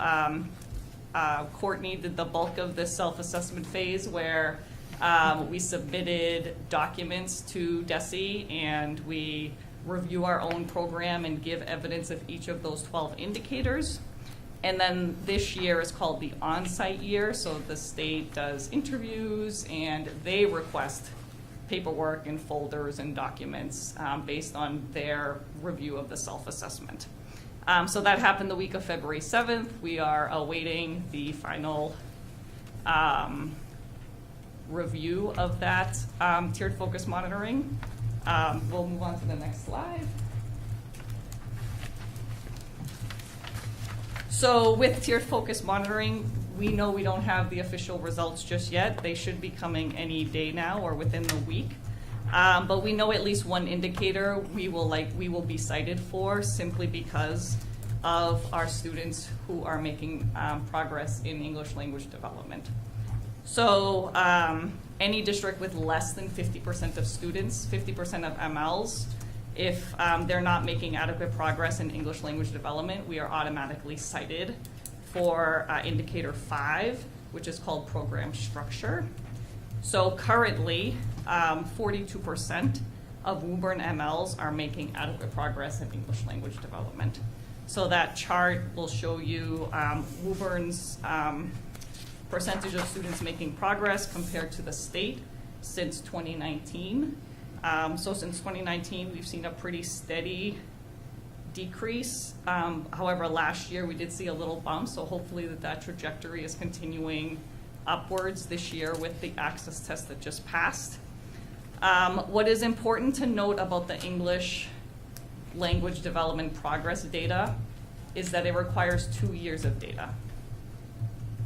Courtney did the bulk of this self-assessment phase where we submitted documents to DESE and we review our own program and give evidence of each of those 12 indicators. And then this year is called the on-site year, so the state does interviews and they request paperwork and folders and documents based on their review of the self-assessment. So that happened the week of February 7th. We are awaiting the final review of that tiered focus monitoring. We'll move on to the next slide. So with tiered focus monitoring, we know we don't have the official results just yet. They should be coming any day now or within the week. But we know at least one indicator we will be cited for simply because of our students who are making progress in English language development. So any district with less than 50% of students, 50% of MLs, if they're not making adequate progress in English language development, we are automatically cited for indicator 5, which is called program structure. So currently, 42% of Woburn MLs are making adequate progress in English language development. So that chart will show you Woburn's percentage of students making progress compared to the state since 2019. So since 2019, we've seen a pretty steady decrease. However, last year we did see a little bump, so hopefully that trajectory is continuing upwards this year with the access test that just passed. What is important to note about the English language development progress data is that it requires 2 years of data.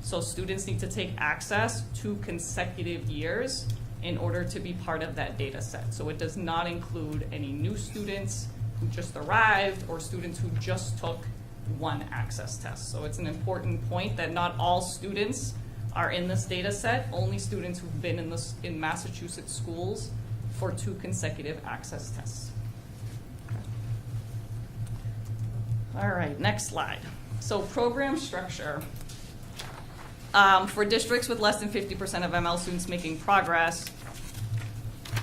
So students need to take access 2 consecutive years in order to be part of that data set. So it does not include any new students who just arrived or students who just took one access test. So it's an important point that not all students are in this data set, only students who've been in Massachusetts schools for 2 consecutive access tests. All right, next slide. So program structure. For districts with less than 50% of ML students making progress,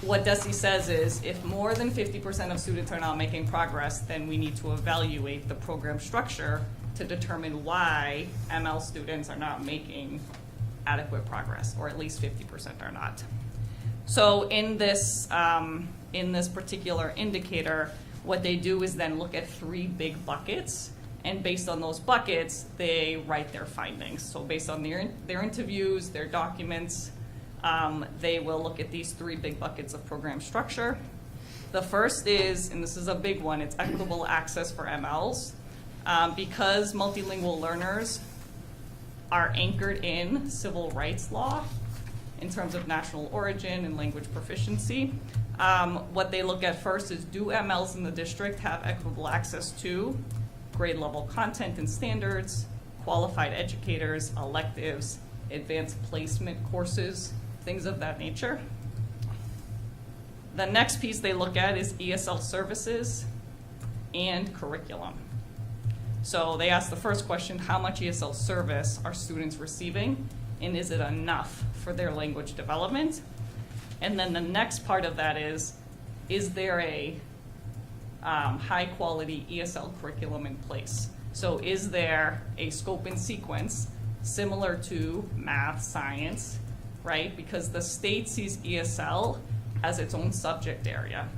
what DESE says is if more than 50% of students are not making progress, then we need to evaluate the program structure to determine why ML students are not making adequate progress, or at least 50% are not. So in this particular indicator, what they do is then look at 3 big buckets, and based on those buckets, they write their findings. So based on their interviews, their documents, they will look at these 3 big buckets of program structure. The first is, and this is a big one, it's equitable access for MLs. Because multilingual learners are anchored in civil rights law in terms of national origin and language proficiency, what they look at first is, do MLs in the district have equitable access to grade level content and standards, qualified educators, electives, advanced placement courses, things of that nature. The next piece they look at is ESL services and curriculum. So they ask the first question, how much ESL service are students receiving, and is it enough for their language development? And then the next part of that is there a high quality ESL curriculum in place? So is there a scope and sequence similar to math, science, right? Because the state sees ESL as its own subject area.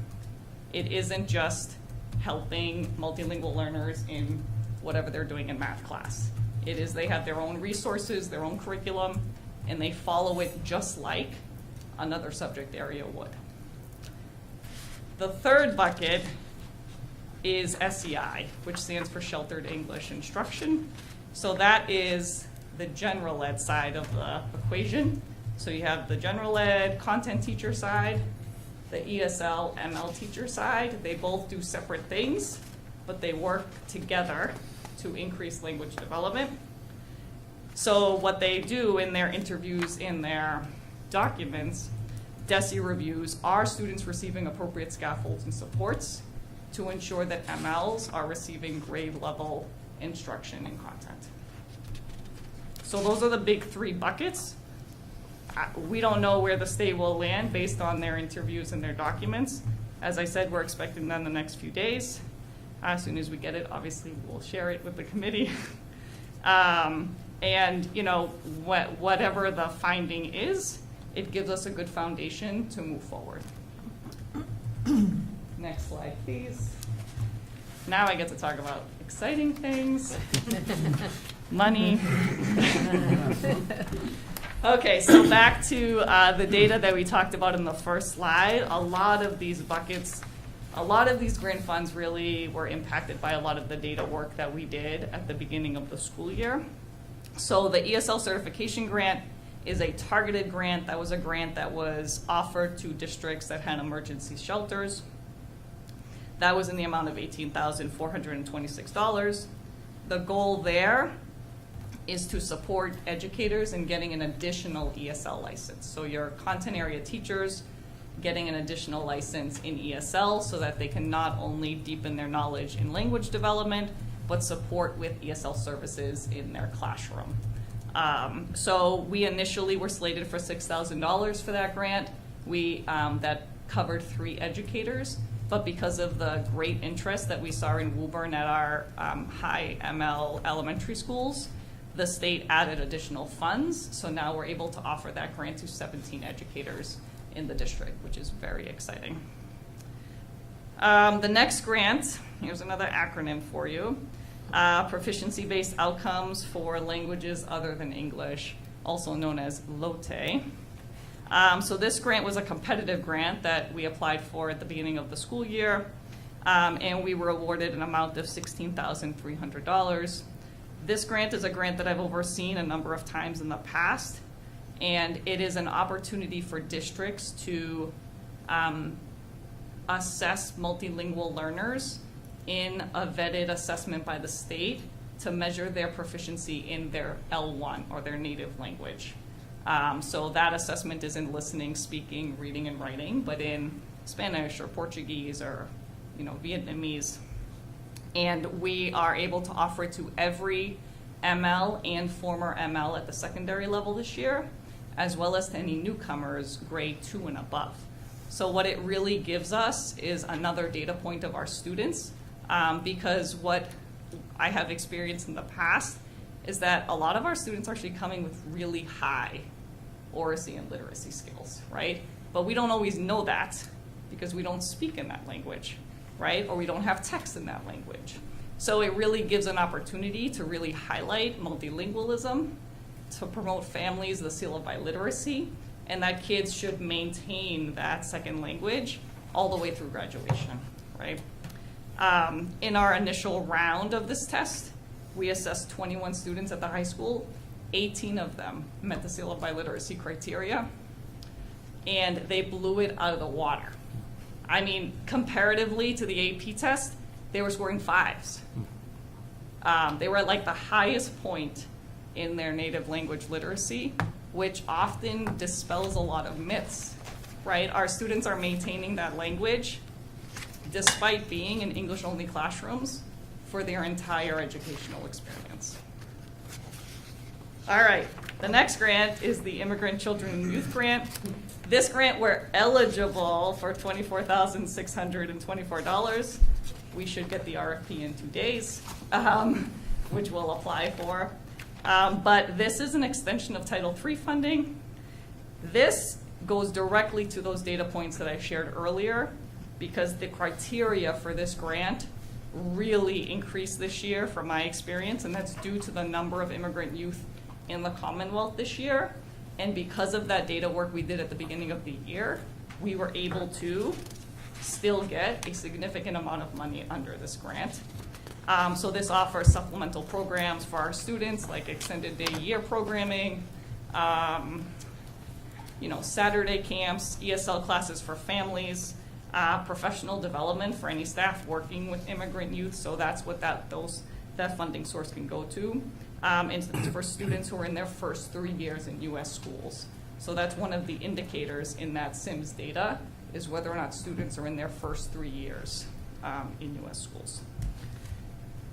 It isn't just helping multilingual learners in whatever they're doing in math class. It is, they have their own resources, their own curriculum, and they follow it just like another subject area would. The third bucket is SEI, which stands for Sheltered English Instruction. So that is the general ed side of the equation. So you have the general ed content teacher side, the ESL ML teacher side. They both do separate things, but they work together to increase language development. So what they do in their interviews, in their documents, DESE reviews, are students receiving appropriate scaffolds and supports to ensure that MLs are receiving grade level instruction and content. So those are the big three buckets. We don't know where the state will land based on their interviews and their documents. As I said, we're expecting them the next few days. As soon as we get it, obviously, we'll share it with the committee. And you know, whatever the finding is, it gives us a good foundation to move forward. Next slide, please. Now I get to talk about exciting things. Money. Okay, so back to the data that we talked about in the first slide. A lot of these buckets, a lot of these grant funds really were impacted by a lot of the data work that we did at the beginning of the school year. So the ESL certification grant is a targeted grant. That was a grant that was offered to districts that had emergency shelters. That was in the amount of $18,426. The goal there is to support educators in getting an additional ESL license. So your content area teachers getting an additional license in ESL so that they can not only deepen their knowledge in language development, but support with ESL services in their classroom. So we initially were slated for $6,000 for that grant. That covered 3 educators, but because of the great interest that we saw in Woburn at our high ML elementary schools, the state added additional funds. So now we're able to offer that grant to 17 educators in the district, which is very exciting. The next grant, here's another acronym for you. Proficiency-based outcomes for languages other than English, also known as LOTE. So this grant was a competitive grant that we applied for at the beginning of the school year, and we were awarded an amount of $16,300. This grant is a grant that I've overseen a number of times in the past, and it is an opportunity for districts to assess multilingual learners in a vetted assessment by the state to measure their proficiency in their L1 or their native language. So that assessment is in listening, speaking, reading, and writing, but in Spanish or Portuguese or Vietnamese. And we are able to offer it to every ML and former ML at the secondary level this year, as well as to any newcomers grade 2 and above. So what it really gives us is another data point of our students, because what I have experienced in the past is that a lot of our students are actually coming with really high oracy and literacy skills, right? But we don't always know that because we don't speak in that language, right? Or we don't have text in that language. So it really gives an opportunity to really highlight multilingualism, to promote families, the seal of biliteracy, and that kids should maintain that second language all the way through graduation, right? In our initial round of this test, we assessed 21 students at the high school. 18 of them met the seal of biliteracy criteria, and they blew it out of the water. I mean, comparatively to the AP test, they were scoring 5s. They were at like the highest point in their native language literacy, which often dispels a lot of myths, right? Our students are maintaining that language despite being in English-only classrooms for their entire educational experience. All right, the next grant is the Immigrant Children and Youth Grant. This grant, we're eligible for $24,624. We should get the RFP in 2 days, which we'll apply for. But this is an extension of Title III funding. This goes directly to those data points that I shared earlier, because the criteria for this grant really increased this year from my experience, and that's due to the number of immigrant youth in the Commonwealth this year. And because of that data work we did at the beginning of the year, we were able to still get a significant amount of money under this grant. So this offers supplemental programs for our students, like extended day year programming, Saturday camps, ESL classes for families, professional development for any staff working with immigrant youth. So that's what that funding source can go to. And it's for students who are in their first 3 years in U.S. schools. So that's one of the indicators in that SIMS data, is whether or not students are in their first 3 years in U.S. schools.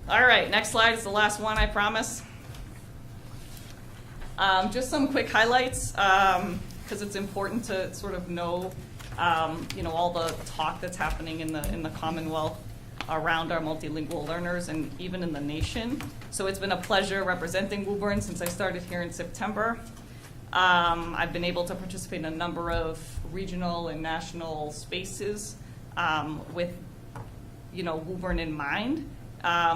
All right, next slide is the last one, I promise. Just some quick highlights, because it's important to sort of know, all the talk that's happening in the Commonwealth around our multilingual learners and even in the nation. So it's been a pleasure representing Woburn since I started here in September. I've been able to participate in a number of regional and national spaces with, Woburn in mind.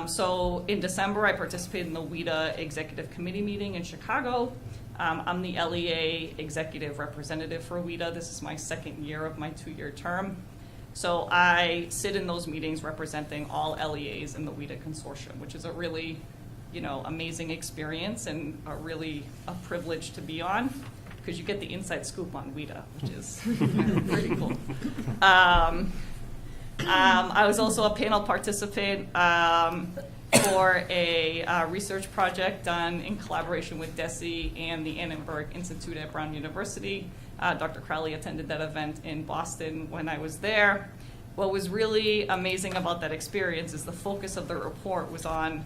So in December, I participated in the WIDA Executive Committee meeting in Chicago. I'm the LEA Executive Representative for WIDA. This is my second year of my 2-year term. So I sit in those meetings representing all LEAs in the WIDA consortium, which is a really, amazing experience and a privilege to be on, because you get the inside scoop on WIDA, which is pretty cool. I was also a panel participant for a research project done in collaboration with DESE and the Annenberg Institute at Brown University. Dr. Crowley attended that event in Boston when I was there. What was really amazing about that experience is the focus of the report was on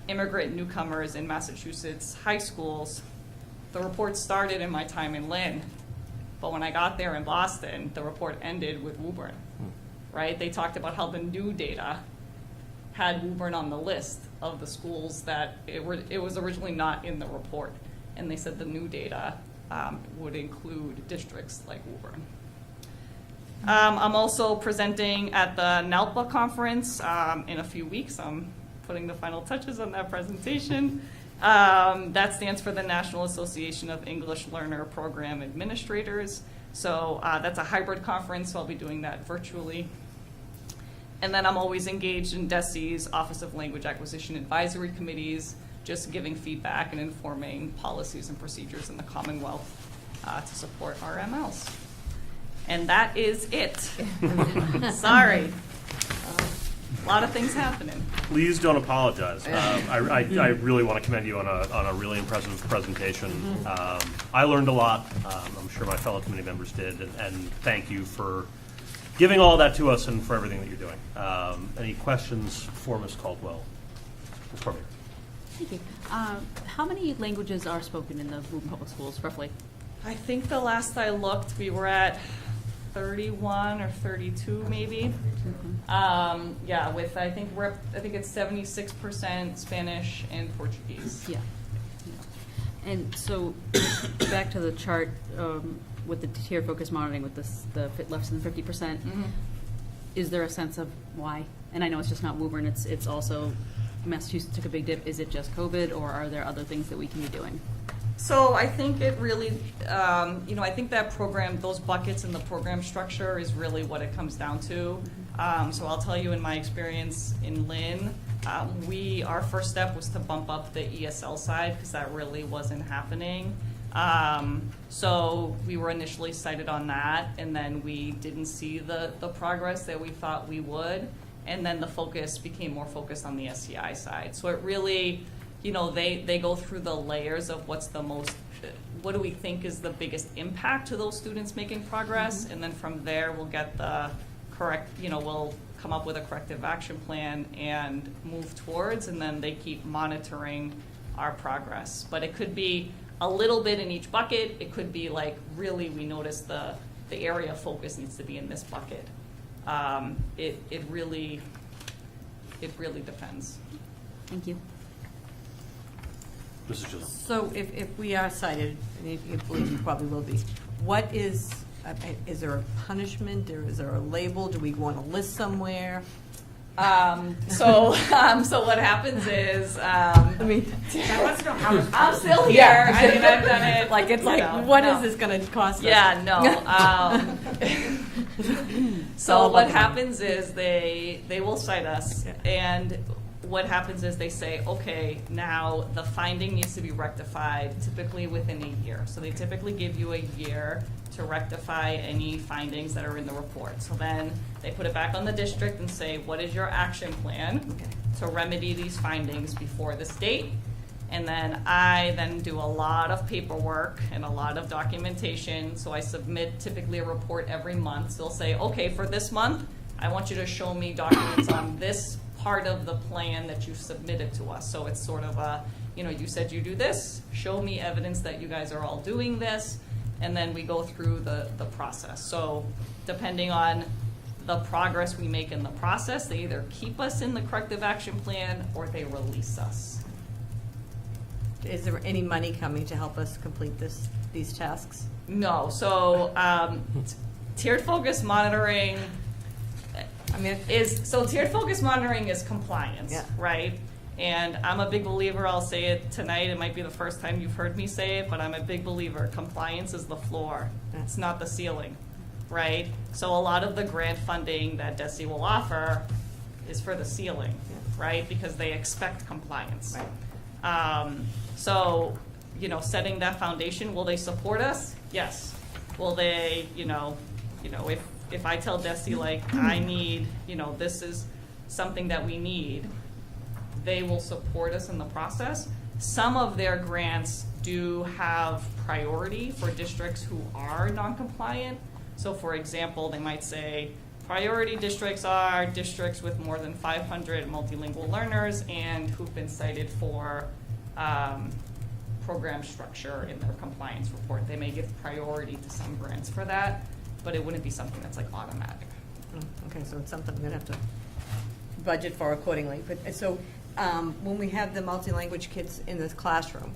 immigrant newcomers in Massachusetts high schools. The report started in my time in Lynn, but when I got there in Boston, the report ended with Woburn, right? They talked about how the new data had Woburn on the list of the schools that it was originally not in the report. And they said the new data would include districts like Woburn. I'm also presenting at the NALPA conference in a few weeks. I'm putting the final touches on that presentation. That stands for the National Association of English Learner Program Administrators. So that's a hybrid conference, so I'll be doing that virtually. And then I'm always engaged in DESE's Office of Language Acquisition Advisory Committees, just giving feedback and informing policies and procedures in the Commonwealth to support RMLs. And that is it. Sorry. A lot of things happening. Please don't apologize. I really want to commend you on a really impressive presentation. I learned a lot. I'm sure my fellow committee members did. And thank you for giving all that to us and for everything that you're doing. Any questions for Ms. Caldwell? Ms. Cormier. Thank you. How many languages are spoken in the Woburn Public Schools, roughly? I think the last I looked, we were at 31 or 32 maybe. Yeah, with I think it's 76% Spanish and Portuguese. Yeah. And so back to the chart with the tier focus monitoring with the less than 50%. Mm-hmm. Is there a sense of why? And I know it's just not Woburn, it's also Massachusetts took a big dip. Is it just COVID, or are there other things that we can be doing? So I think it really, I think that program, those buckets in the program structure is really what it comes down to. So I'll tell you, in my experience in Lynn, our first step was to bump up the ESL side because that really wasn't happening. So we were initially cited on that, and then we didn't see the progress that we thought we would. And then the focus became more focused on the SEI side. So it really, they go through the layers of what do we think is the biggest impact to those students making progress, and then from there we'll get the correct, we'll come up with a corrective action plan and move towards, and then they keep monitoring our progress. But it could be a little bit in each bucket. It could be like, really, we notice the area of focus needs to be in this bucket. It really depends. Thank you. Mrs. Giselle. So if we are cited, and you believe you probably will be, what is there a punishment, or is there a label? Do we want a list somewhere? So what happens is, I'm still here. Yeah. I mean, I've done it. Like, it's like, no, what no. is this going to cost us? Yeah, no. So what happens is they will cite us, and what happens is they say, okay, now the finding needs to be rectified typically within a year. So they typically give you a year to rectify any findings that are in the report. So then they put it back on the district and say, what is your action plan to remedy these findings before this date? And then I then do a lot of paperwork and a lot of documentation. So I submit typically a report every month. So they'll say, okay, for this month, I want you to show me documents on this part of the plan that you submitted to us. So it's sort of a, you said you do this, show me evidence that you guys are all doing this, and then we go through the process. So depending on the progress we make in the process, they either keep us in the corrective action plan or they release us. Is there any money coming to help us complete these tasks? No. So tiered focus monitoring tiered focus monitoring is compliance, right? And I'm a big believer, I'll say it tonight, it might be the first time you've heard me say it, but I'm a big believer, compliance is the floor, it's not the ceiling, right? So a lot of the grant funding that DESE will offer is for the ceiling, right? Because they expect compliance. Right. So, setting that foundation, will they support us? Yes. Will they, if I tell DESE, like, I need, this is something that we need, they will support us in the process. Some of their grants do have priority for districts who are non-compliant. So, for example, they might say, priority districts are districts with more than 500 multilingual learners and who've been cited for program structure in their compliance report. They may give priority to some grants for that, but it wouldn't be something that's like automatic. Okay, so it's something we're going to have to budget for accordingly. But so when we have the multi-language kids in this classroom,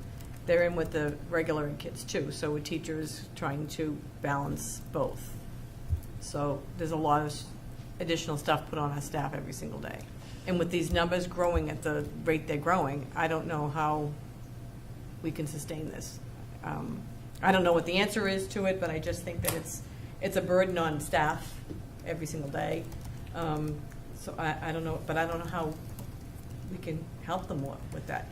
they're in with the regular kids too. So with teachers trying to balance both. So there's a lot of additional stuff put on our staff every single day. And with these numbers growing at the rate they're growing, I don't know how we can sustain this. I don't know what the answer is to it, but I just think that it's a burden on staff every single day. So I don't know, but I don't know how we can help them more with that.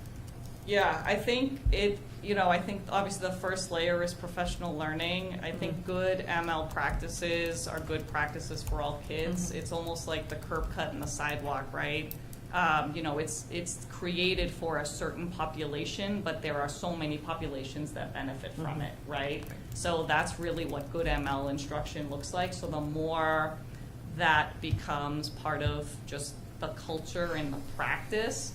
Yeah, I think I think obviously the first layer is professional learning. I think good ML practices are good practices for all kids. It's almost like the curb cut and the sidewalk, right? It's created for a certain population, but there are so many populations that benefit from it, right? So that's really what good ML instruction looks like. So the more that becomes part of just the culture and the practice,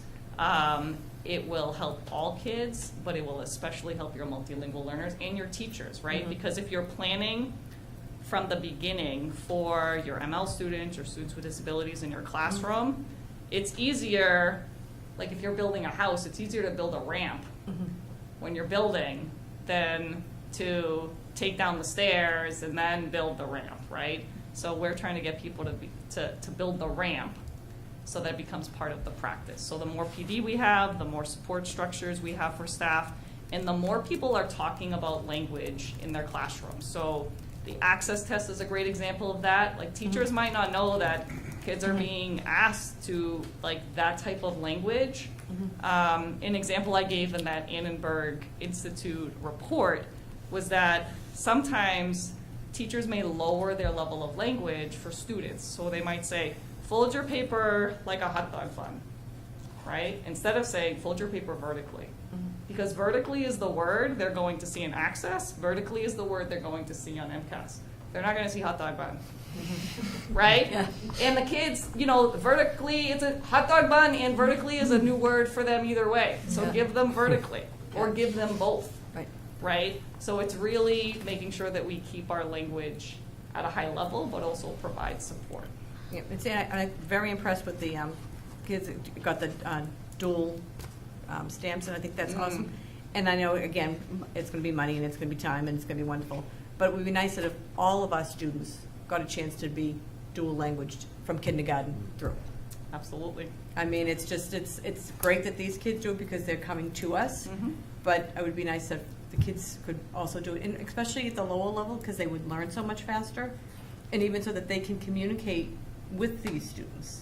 it will help all kids, but it will especially help your multilingual learners and your teachers, right? Because if you're planning from the beginning for your ML students or students with disabilities in your classroom, it's easier, like if you're building a house, it's easier to build a ramp when you're building than to take down the stairs and then build the ramp, right? So we're trying to get people to build the ramp so that it becomes part of the practice. So the more PD we have, the more support structures we have for staff, and the more people are talking about language in their classrooms. So the access test is a great example of that. Like teachers might not know that Kids are being asked to, like, that type of language. An example I gave in that Annenberg Institute report was that sometimes teachers may lower their level of language for students. So they might say, fold your paper like a hot dog bun, right? Instead of saying, fold your paper vertically. Because vertically is the word they're going to see in Access. Vertically is the word they're going to see on MCAS. They're not going to see hot dog bun, right? Yeah. And the kids, you know, vertically, it's a hot dog bun, and vertically is a new word for them either way. So Yeah. give them vertically, or give them both, Right. right? So it's really making sure that we keep our language at a high level, but also provide support. Yeah, I'm very impressed with the kids that got the dual stamps, and I think that's awesome. And I know, again, it's going to be money, and it's going to be time, and it's going to be wonderful. But it would be nice that if all of our students got a chance to be dual languaged from kindergarten through. Absolutely. I mean, it's just, it's great that these kids do it because they're coming to us, but it would be nice if the kids could also do it, and especially at the lower level, because they would learn so much faster, and even so that they can communicate with these students.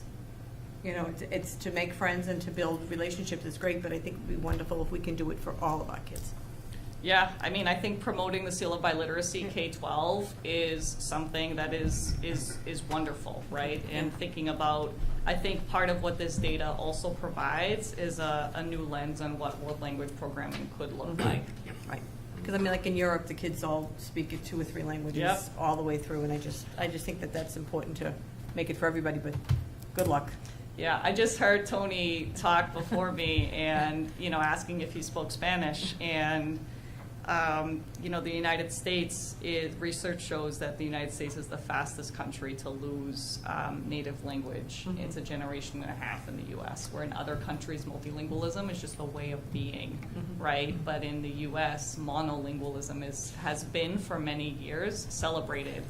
You know, it's to make friends and to build relationships is great, but I think it would be wonderful if we can do it for all of our kids. Yeah, I mean, I think promoting the seal of biliteracy K-12 is something that is wonderful, right? And thinking about, I think part of what this data also provides is a new lens on what world language programming could look like. Right. Because I mean, like in Europe, the kids all speak 2 or 3 languages Yep. all the way through, and I just think that that's important to make it for everybody. But good luck. Yeah, I just heard Tony talk before me, and asking if he spoke Spanish, and the United States, research shows that the United States is the fastest country to lose native language. It's a generation and a half in the U.S., where in other countries multilingualism is just a way of being, right? But in the U.S., monolingualism has been for many years celebrated.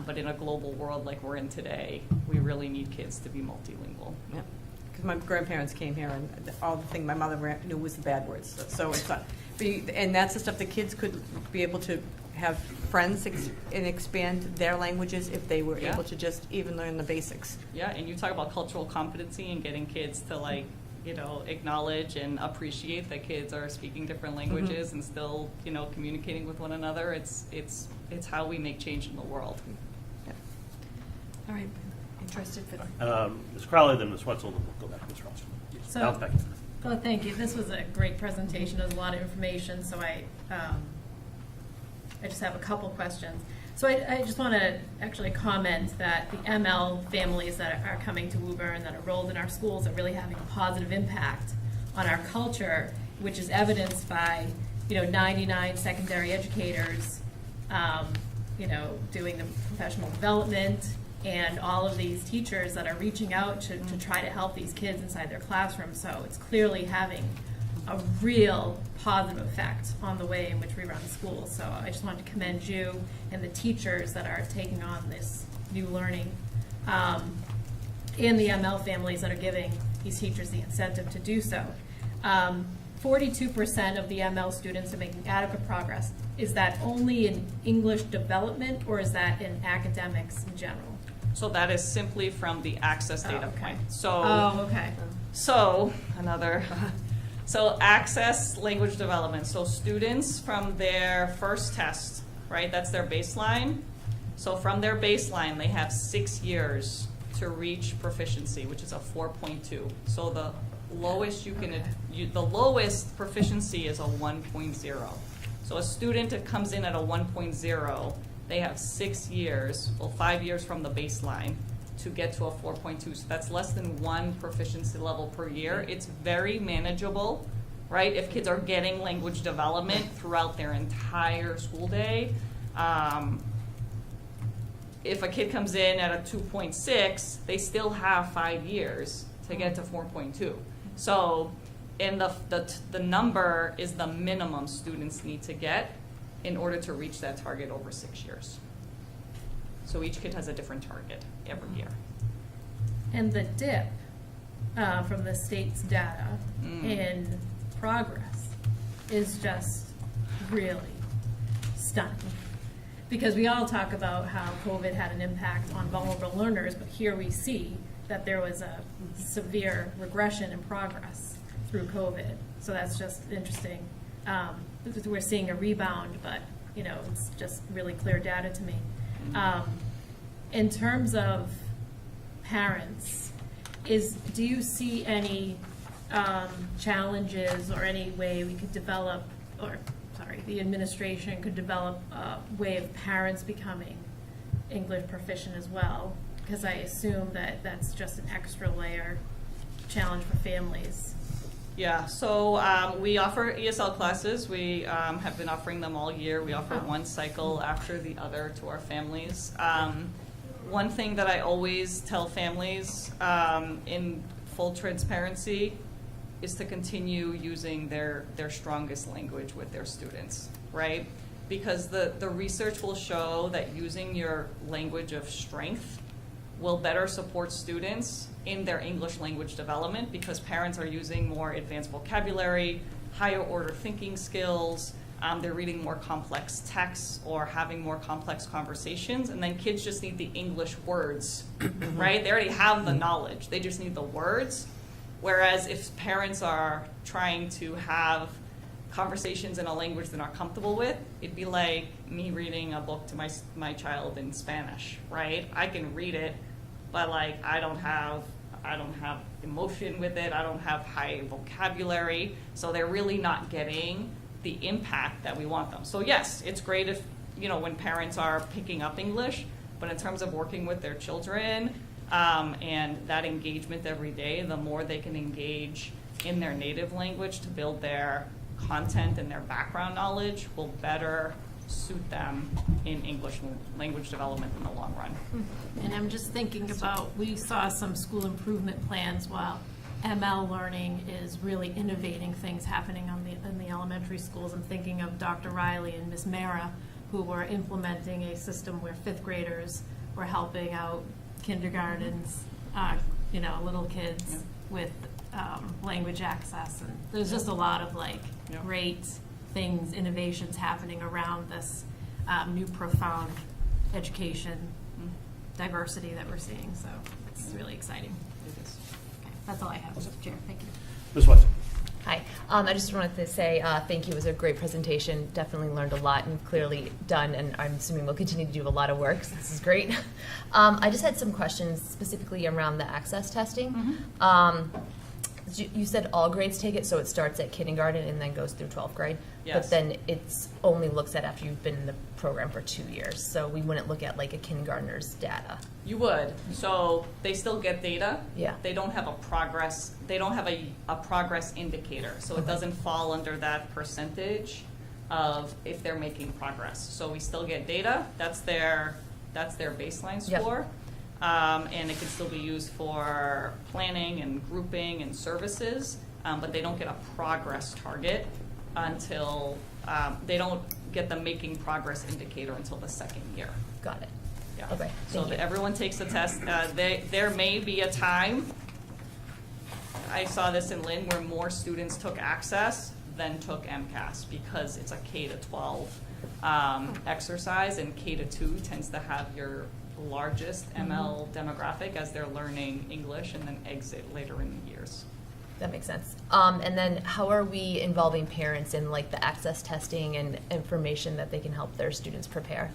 But in a global world like we're in today, we really need kids to be multilingual. Yeah. Because my grandparents came here, and all the thing my mother knew was the bad words. So it's not. And that's the stuff the kids could be able to have friends and expand their languages if they were able to just even learn the basics. Yeah, and you talk about cultural competency and getting kids to acknowledge and appreciate that kids are speaking different languages and still, communicating with one another. It's how we make change in the world. Yeah. All right. Interested for Ms. Crowley, then Ms. Wetzel, then we'll go back to Ms. Ross. So, well, thank you. This was a great presentation. There's a lot of information, so I just have a couple questions. So I just want to actually comment that the ML families that are coming to Woburn, that are enrolled in our schools, are really having a positive impact on our culture, which is evidenced by 99 secondary educators doing the professional development, and all of these teachers that are reaching out to try to help these kids inside their classroom. So it's clearly having a real positive effect on the way in which we run schools. So I just wanted to commend you and the teachers that are taking on this new learning, and the ML families that are giving these teachers the incentive to do so. 42% of the ML students are making adequate progress. Is that only in English development, or is that in academics in general? So that is simply from the Access data point. So, okay. So Access language development. So students from their first test, right? That's their baseline. So from their baseline, they have 6 years to reach proficiency, which is a 4.2. So the lowest the lowest proficiency is a 1.0. So a student that comes in at a 1.0, they have 6 years, 5 years from the baseline, to get to a 4.2. So that's less than 1 proficiency level per year. It's very manageable, right? If kids are getting language development throughout their entire school day. If a kid comes in at a 2.6, they still have 5 years to get to 4.2. So, and the number is the minimum students need to get in order to reach that target over 6 years. So each kid has a different target every year. And the dip from the state's data in progress is just really stunning. because we all talk about how COVID had an impact on vulnerable learners, but here we see that there was a severe regression in progress through COVID. So that's just interesting. We're seeing a rebound, but it's just really clear data to me. In terms of parents, do you see any challenges or any way we could develop, the administration could develop a way of parents becoming English proficient as well? Because I assume that that's just an extra layer challenge for families. Yeah, so we offer ESL classes. We have been offering them all year. We offer one cycle after the other to our families. One thing that I always tell families in full transparency is to continue using their strongest language with their students, right? Because the research will show that using your language of strength will better support students in their English language development, because parents are using more advanced vocabulary, higher order thinking skills, they're reading more complex texts or having more complex conversations, and then kids just need the English words, right? They already have the knowledge, they just need the words. Whereas if parents are trying to have conversations in a language they're not comfortable with, it'd be like me reading a book to my child in Spanish, right? I can read it, but like I don't have emotion with it, I don't have high vocabulary, so they're really not getting the impact that we want them. So yes, it's great if, when parents are picking up English, but in terms of working with their children and that engagement every day, the more they can engage in their native language to build their content and their background knowledge will better suit them in English language development in the long run. And I'm just thinking about, we saw some school improvement plans while ML learning is really innovating things happening in the elementary schools. I'm thinking of Dr. Riley and Ms. Mara, who were implementing a system where fifth graders were helping out kindergartens, little kids with language access. And there's just a lot of great things, innovations happening around this new profound education diversity that we're seeing. So it's really exciting. It is. Okay, that's all I have, Mr. Chair. Thank you. Ms. Watson. Hi. I just wanted to say thank you. It was a great presentation. Definitely learned a lot and clearly done, and I'm assuming we'll continue to do a lot of work, so this is great. I just had some questions specifically around the access testing. You said all grades take it, so it starts at kindergarten and then goes through 12th grade? Yes. But then it's only looks at after you've been in the program for 2 years, so we wouldn't look at like a kindergartner's data. You would. So they still get data. Yeah. They don't have a progress. They don't have a progress indicator. So it doesn't fall under that percentage of if they're making progress. So we still get data. That's their baseline score. Yep. And it can still be used for planning and grouping and services, but they don't get a progress target until they don't get the making progress indicator until the second year. Got it. Yeah. Okay. So everyone takes the test. There may be a time, I saw this in Lynn, where more students took access than took MCAS because it's a K to 12 exercise, and K to 2 tends to have your largest ML demographic as they're learning English and then exit later in the years. That makes sense. And then how are we involving parents in like the access testing and information that they can help their students prepare?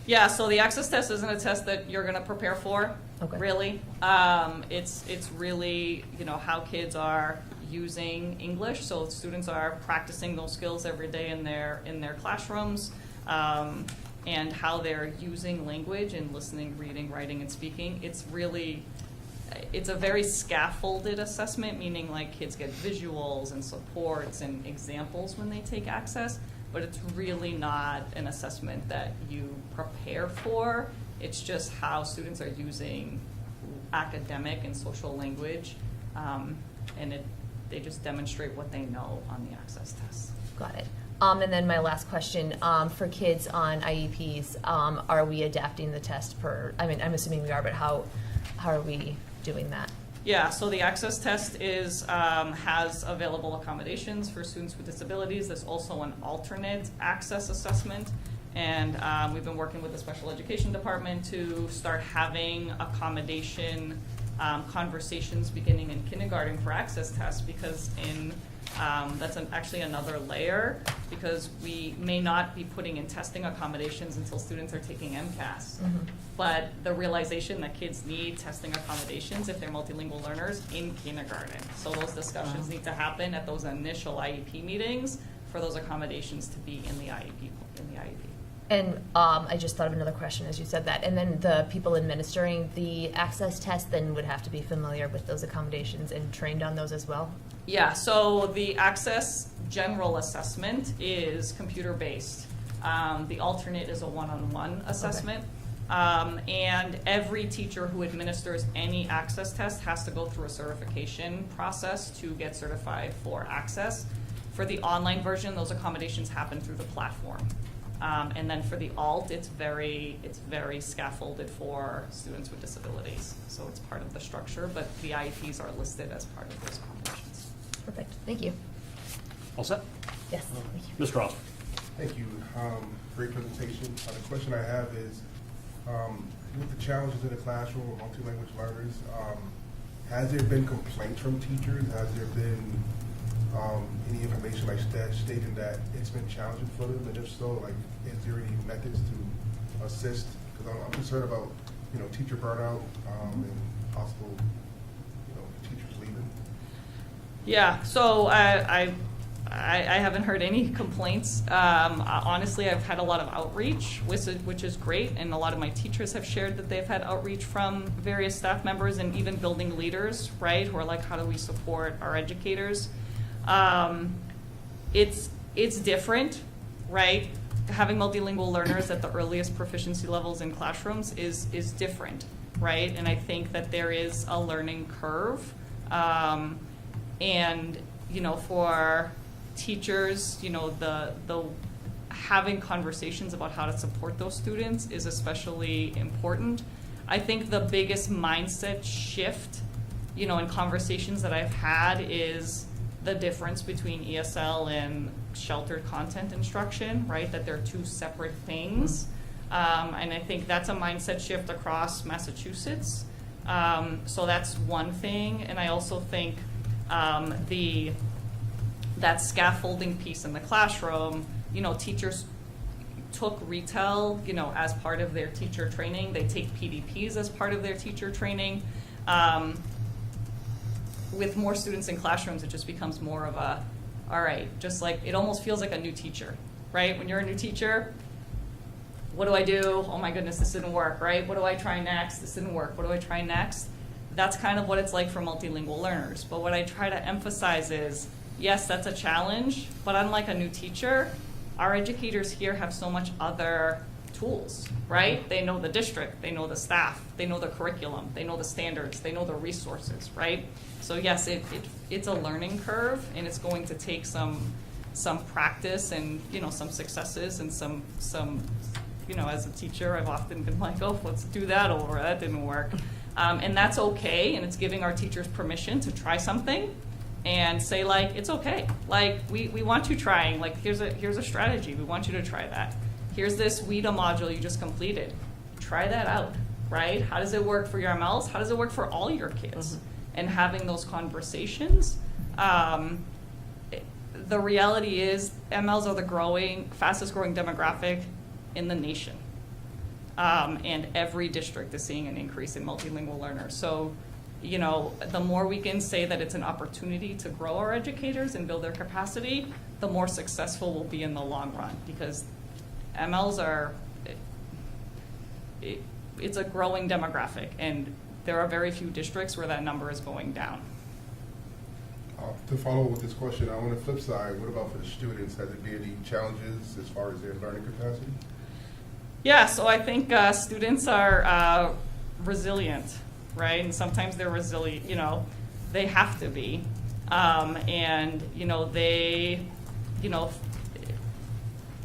Yeah, so the access test isn't a test that you're going to prepare for, really. It's really, how kids are using English. So students are practicing those skills every day in their classrooms, and how they're using language and listening, reading, writing, and speaking. It's a very scaffolded assessment, meaning like kids get visuals and supports and examples when they take access, but it's really not an assessment that you prepare for. It's just how students are using academic and social language, and they just demonstrate what they know on the access test. Got it. And then my last question, for kids on IEPs, are we adapting the test I'm assuming we are, but how are we doing that? Yeah, so the access test has available accommodations for students with disabilities. There's also an alternate access assessment, And we've been working with the special education department to start having accommodation conversations beginning in kindergarten for access tests, because that's actually another layer, because we may not be putting in testing accommodations until students are taking MCAS. But the realization that kids need testing accommodations if they're multilingual learners in kindergarten. So those discussions need to happen at those initial IEP meetings for those accommodations to be in the IEP. And I just thought of another question as you said that. And then the people administering the access test then would have to be familiar with those accommodations and trained on those as well? Yeah, so the access general assessment is computer-based. The alternate is a one-on-one assessment. And every teacher who administers any access test has to go through a certification process to get certified for access. For the online version, those accommodations happen through the platform. And then for the alt, it's very scaffolded for students with disabilities. So it's part of the structure, but the IEPs are listed as part of those accommodations. Perfect. Thank you. All set? Yes. Thank you. Mr. Ross. Thank you. Great presentation. The question I have is, with the challenges in the classroom with multi-language learners, has there been complaints from teachers? Has there been any information like that stating that it's been challenging for them? And if so, like, is there any methods to assist? Because I'm concerned about, teacher burnout and possible, teachers leaving. Yeah, so I haven't heard any complaints. Honestly, I've had a lot of outreach, which is great, and a lot of my teachers have shared that they've had outreach from various staff members and even building leaders, right, who are like, how do we support our educators? It's different, right? Having multilingual learners at the earliest proficiency levels in classrooms is different, right? And I think that there is a learning curve. And, for teachers, the having conversations about how to support those students is especially important. I think the biggest mindset shift, in conversations that I've had is the difference between ESL and sheltered content instruction, right? That they're two separate things. And I think that's a mindset shift across Massachusetts. So that's one thing. And I also think that scaffolding piece in the classroom, teachers took retail, as part of their teacher training. They take PDPs as part of their teacher training. With more students in classrooms, it just becomes more of a, all right, just like, it almost feels like a new teacher, right? When you're a new teacher, what do I do? Oh my goodness, this didn't work, right? What do I try next? This didn't work. What do I try next? That's kind of what it's like for multilingual learners. But what I try to emphasize is, yes, that's a challenge, but unlike a new teacher, our educators here have so much other tools, right? They know the district, they know the staff, they know the curriculum, they know the standards, they know the resources, right? So yes, it's a learning curve, and it's going to take some practice and, some successes and some, as a teacher, I've often been like, oh, let's do that over, that didn't work. And that's okay, and it's giving our teachers permission to try something and say, like, it's okay. Like, we want you trying. Like, here's a strategy. We want you to try that. Here's this WIDA module you just completed. Try that out, right? How does it work for your MLs? How does it work for all your kids? Mm-hmm. And having those conversations. The reality is MLs are the fastest growing demographic in the nation. And every district is seeing an increase in multilingual learners. So, the more we can say that it's an opportunity to grow our educators and build their capacity, the more successful we'll be in the long run, because MLs are, it's a growing demographic, and there are very few districts where that number is going down. To follow up with this question, on the flip side, what about for the students? Has there been any challenges as far as their learning capacity? Yeah, so I think students are resilient, right? And sometimes they're resilient, they have to be. And,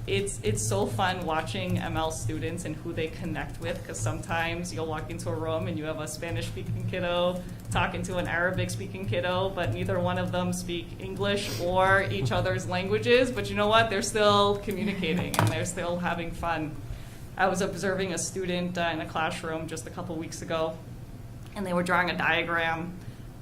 it's so fun watching ML students and who they connect with, because sometimes you'll walk into a room and you have a Spanish-speaking kiddo talking to an Arabic-speaking kiddo, but neither one of them speak English or each other's languages. But you know what? They're still communicating and they're still having fun. I was observing a student in a classroom just a couple weeks ago, and they were drawing a diagram,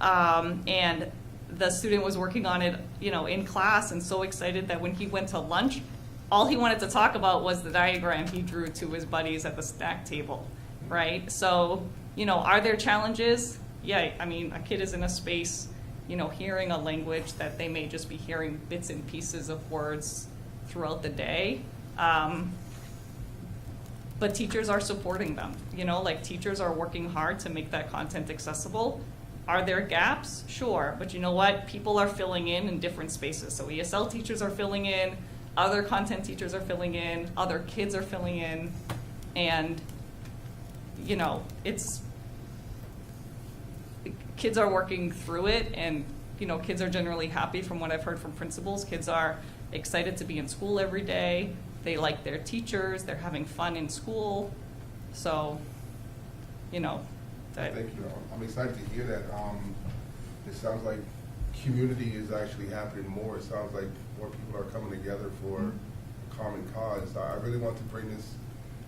and the student was working on it, in class, and so excited that when he went to lunch, all he wanted to talk about was the diagram he drew to his buddies at the snack table, right? So, are there challenges? Yeah, I mean, a kid is in a space, hearing a language that they may just be hearing bits and pieces of words throughout the day. But teachers are supporting them, teachers are working hard to make that content accessible. Are there gaps? Sure, but you know what? People are filling in different spaces. So ESL teachers are filling in, other content teachers are filling in, other kids are filling in, and kids are working through it, and kids are generally happy from what I've heard from principals. Kids are excited to be in school every day. They like their teachers. They're having fun in school. So, Thank you. I'm excited to hear that. It sounds like community is actually happening more. It sounds like more people are coming together for a common cause. I really want to bring this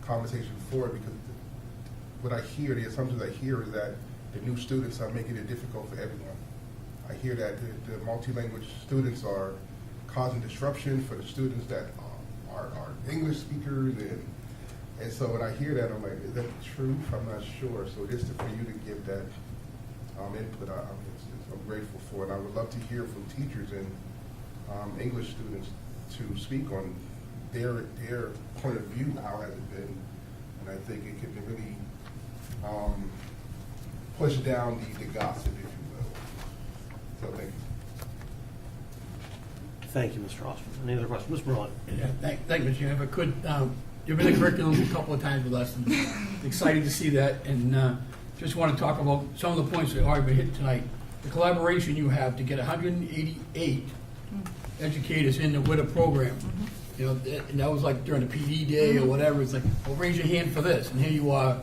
conversation forward because what I hear, the assumptions I hear is that the new students are making it difficult for everyone. I hear that the multi-language students are causing disruption for the students that are English speakers, and so when I hear that, I'm like, is that the truth? I'm not sure. So just for you to give that input, I'm grateful for it. And I would love to hear from teachers and English students to speak on their point of view. How has it been? And I think it can really push down the gossip, if you will. So thank you. Thank you, Mr. Osborne. Any other questions? Ms. Braun? Yeah, thank you, Mr. Chairman. If I could, you've been in the curriculum a couple of times with us, and excited to see that, and just want to talk about some of the points that have already been hit tonight. The collaboration you have to get 188 educators in the WITA program. And that was like during the PD day or whatever. It's like, well, raise your hand for this. And here you are,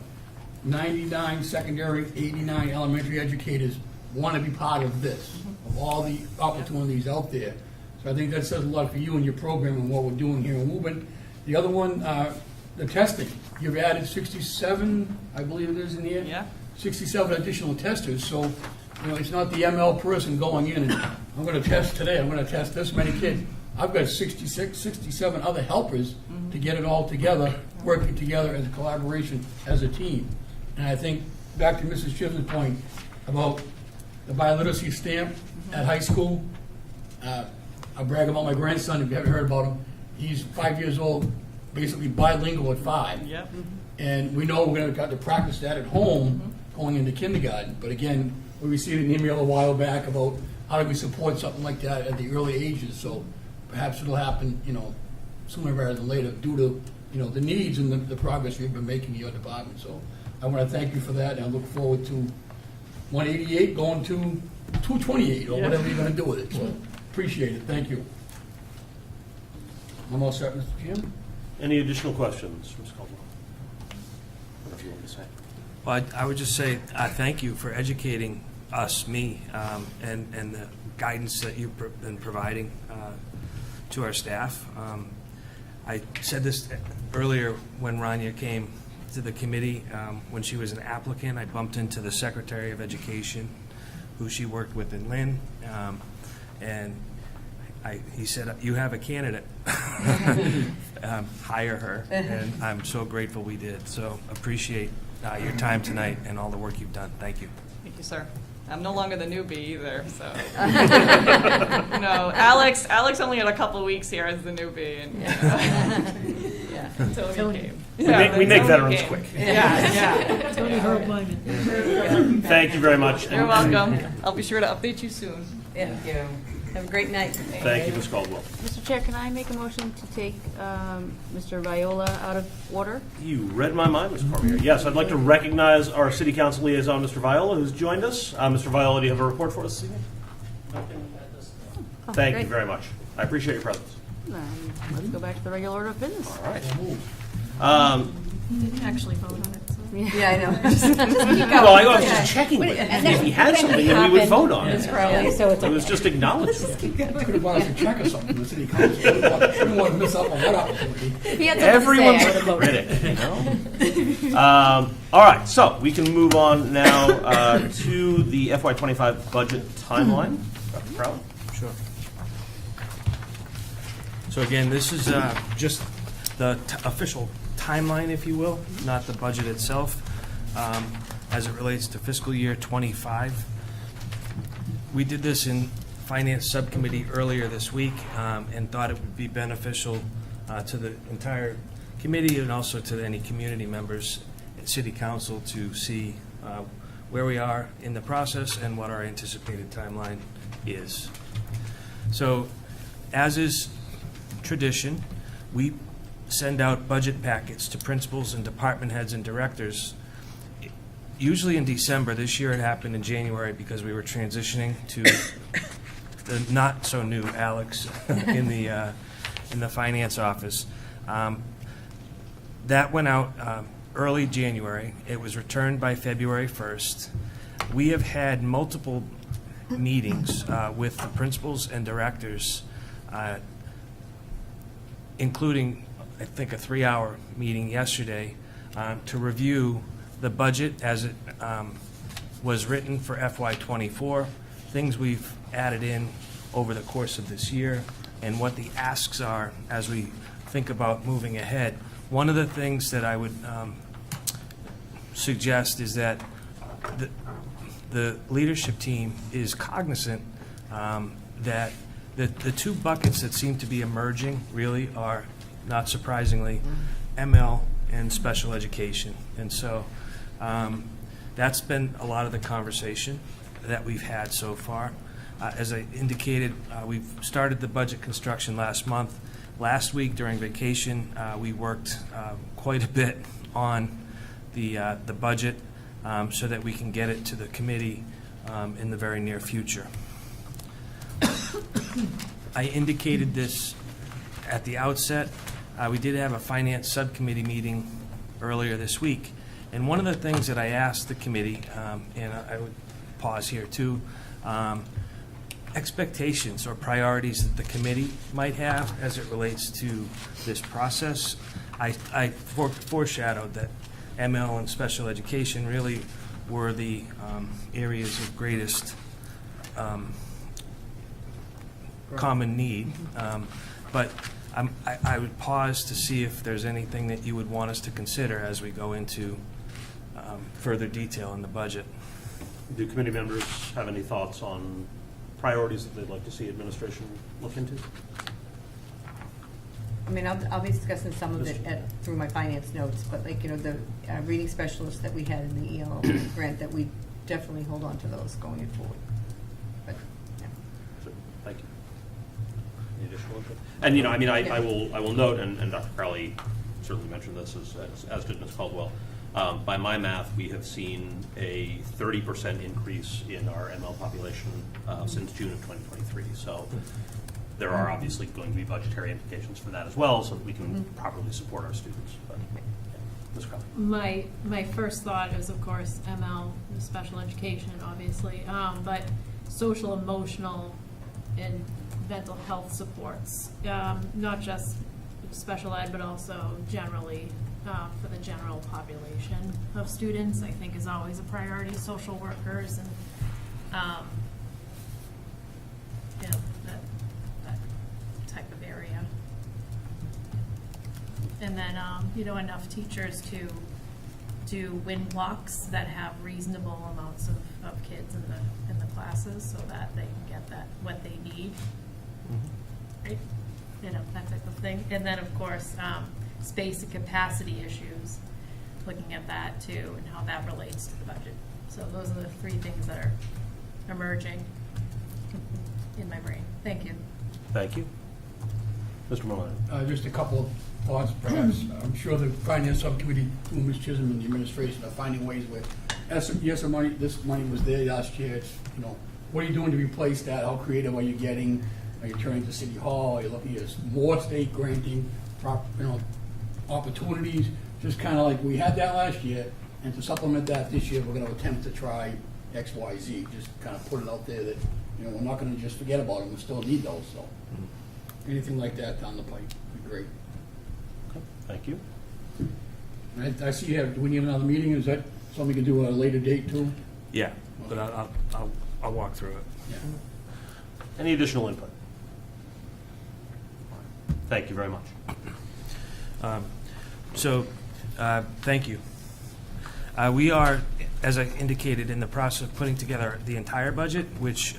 99 secondary, 89 elementary educators want to be part of this, of all the opportunities out there. So I think that says a lot for you and your program and what we're doing here in Woburn. The other one, the testing. You've added 67, I believe it is in here? Yeah. 67 additional testers. So, it's not the ML person going in and I'm going to test today, I'm going to test this many kids. I've got 66, 67 other helpers to get it all together, working together as a collaboration, as a team. And I think, back to Mrs. Chisholm's point about the biliteracy stamp at high school, I brag about my grandson, if you haven't heard about him. He's 5 years old, basically bilingual at 5. Yep. And we know we're going to have to practice that at home going into kindergarten. But again, we received an email a while back about how do we support something like that at the early ages. So perhaps it'll happen, sooner rather than later due to, the needs and the progress we've been making in your department. So I want to thank you for that, and I look forward to 188 going to 228 or whatever you're going to do with it. So appreciate it. Thank you. I'm all set, Mr. Chairman. Any additional questions, Ms. Caldwell? What do you want to say? Well, I would just say thank you for educating us, me, and the guidance that you've been providing to our staff. I said this earlier when Rania came to the committee. When she was an applicant, I bumped into the Secretary of Education, who she worked with in Lynn, and he said, you have a candidate. Hire her, and I'm so grateful we did. So appreciate your time tonight and all the work you've done. Thank you. Thank you, sir. I'm no longer the newbie either, so. Alex only had a couple weeks here as the newbie, and Tony came. We make veterans quick. Yeah. Tony Herb Lyman. Thank you very much. You're welcome. I'll be sure to update you soon. Thank you. Have a great night. Thank you, Ms. Caldwell. Mr. Chair, can I make a motion to take Mr. Viola out of order? You read my mind, Ms. Cormier. Yes, I'd like to recognize our City Council liaison, Mr. Viola, who's joined us. Mr. Viola, do you have a report for us this evening? Thank you very much. I appreciate your presence. Let's go back to the regular order of business. All right. Didn't actually vote on it, so. Yeah, I know. Just keep going. Well, I was Yeah. just checking with him. And If he had something, then we would vote on it. So it's It was just acknowledged. Could have bought us a check or something, the city council. We didn't want to miss out on that opportunity. If he had something to say, Everyone's I would a have voted. critic, you know? All right, so we can move on now to the FY25 budget timeline. Dr. Crowley? Sure. So again, this is just the official timeline, if you will, not the budget itself, as it relates to fiscal year '25. We did this in Finance Subcommittee earlier this week and thought it would be beneficial to the entire committee and also to any community members at City Council to see where we are in the process and what our anticipated timeline is. So, as is tradition, we send out budget packets to principals and department heads and directors, usually in December. This year it happened in January because we were transitioning to the not-so-new Alex in the finance office. That went out early January. It was returned by February 1st. We have had multiple meetings with the principals and directors, including, I think, a 3-hour meeting yesterday to review the budget as it was written for FY24, things we've added in over the course of this year, and what the asks are as we think about moving ahead. One of the things that I would suggest is that the leadership team is cognizant that the two buckets that seem to be emerging really are, not surprisingly, ML and special education. And so that's been a lot of the conversation that we've had so far. As I indicated, we've started the budget construction last month. Last week during vacation, we worked quite a bit on the budget so that we can get it to the committee in the very near future. I indicated this at the outset. We did have a finance subcommittee meeting earlier this week, and one of the things that I asked the committee, and I would pause here too, expectations or priorities that the committee might have as it relates to this process. I foreshadowed that ML and special education really were the areas of greatest common need. But I would pause to see if there's anything that you would want us to consider as we go into further detail in the budget. Do committee members have any thoughts on priorities that they'd like to see administration look into? I mean, I'll be discussing some of it through my finance notes, but like, you know, the reading specialists that we had in the EL grant, that we definitely hold on to those going forward. But, yeah. So, thank you. Any additional input? And, you know, I mean, I will note, and Dr. Crowley certainly mentioned this, as did Ms. Caldwell, by my math, we have seen a 30% increase in our ML population since June of 2023. So there are obviously going to be budgetary implications for that as well, so that we can properly support our students. But, yeah. Ms. Crowley. My first thought is, of course, ML, special education, obviously, but social, emotional, and mental health supports, not just special ed, but also generally for the general population of students, I think is always a priority. Social workers and you know, that type of area. And then you know, enough teachers to do win blocks that have reasonable amounts of kids in the classes, so that they can get that what they need. Right? You know, that type of thing. And then, of course, space and capacity issues, looking at that too, and how that relates to the budget. So those are the three things that are emerging in my brain. Thank you. Thank you. Mr. Malone. Just a couple of thoughts, perhaps. I'm sure the finance subcommittee, through Ms. Chisholm and the administration, are finding ways where, yes, this money was there last year. It's, you know, what are you doing to replace that? How creative are you getting? Are you turning to City Hall? Are you looking at more state granting, opportunities? Just kind of like we had that last year. And to supplement that, this year, we're going to attempt to try X, Y, Z, just kind of put it out there that, we're not going to just forget about them, we still need those, so. Anything like that down the pipe would be great. Okay, thank you. I see you have, do we need another meeting? Is that something we can do at a later date too? Yeah, but I'll walk through it. Yeah. Any additional input? Thank you very much. Thank you. We are, as I indicated, in the process of putting together the entire budget, which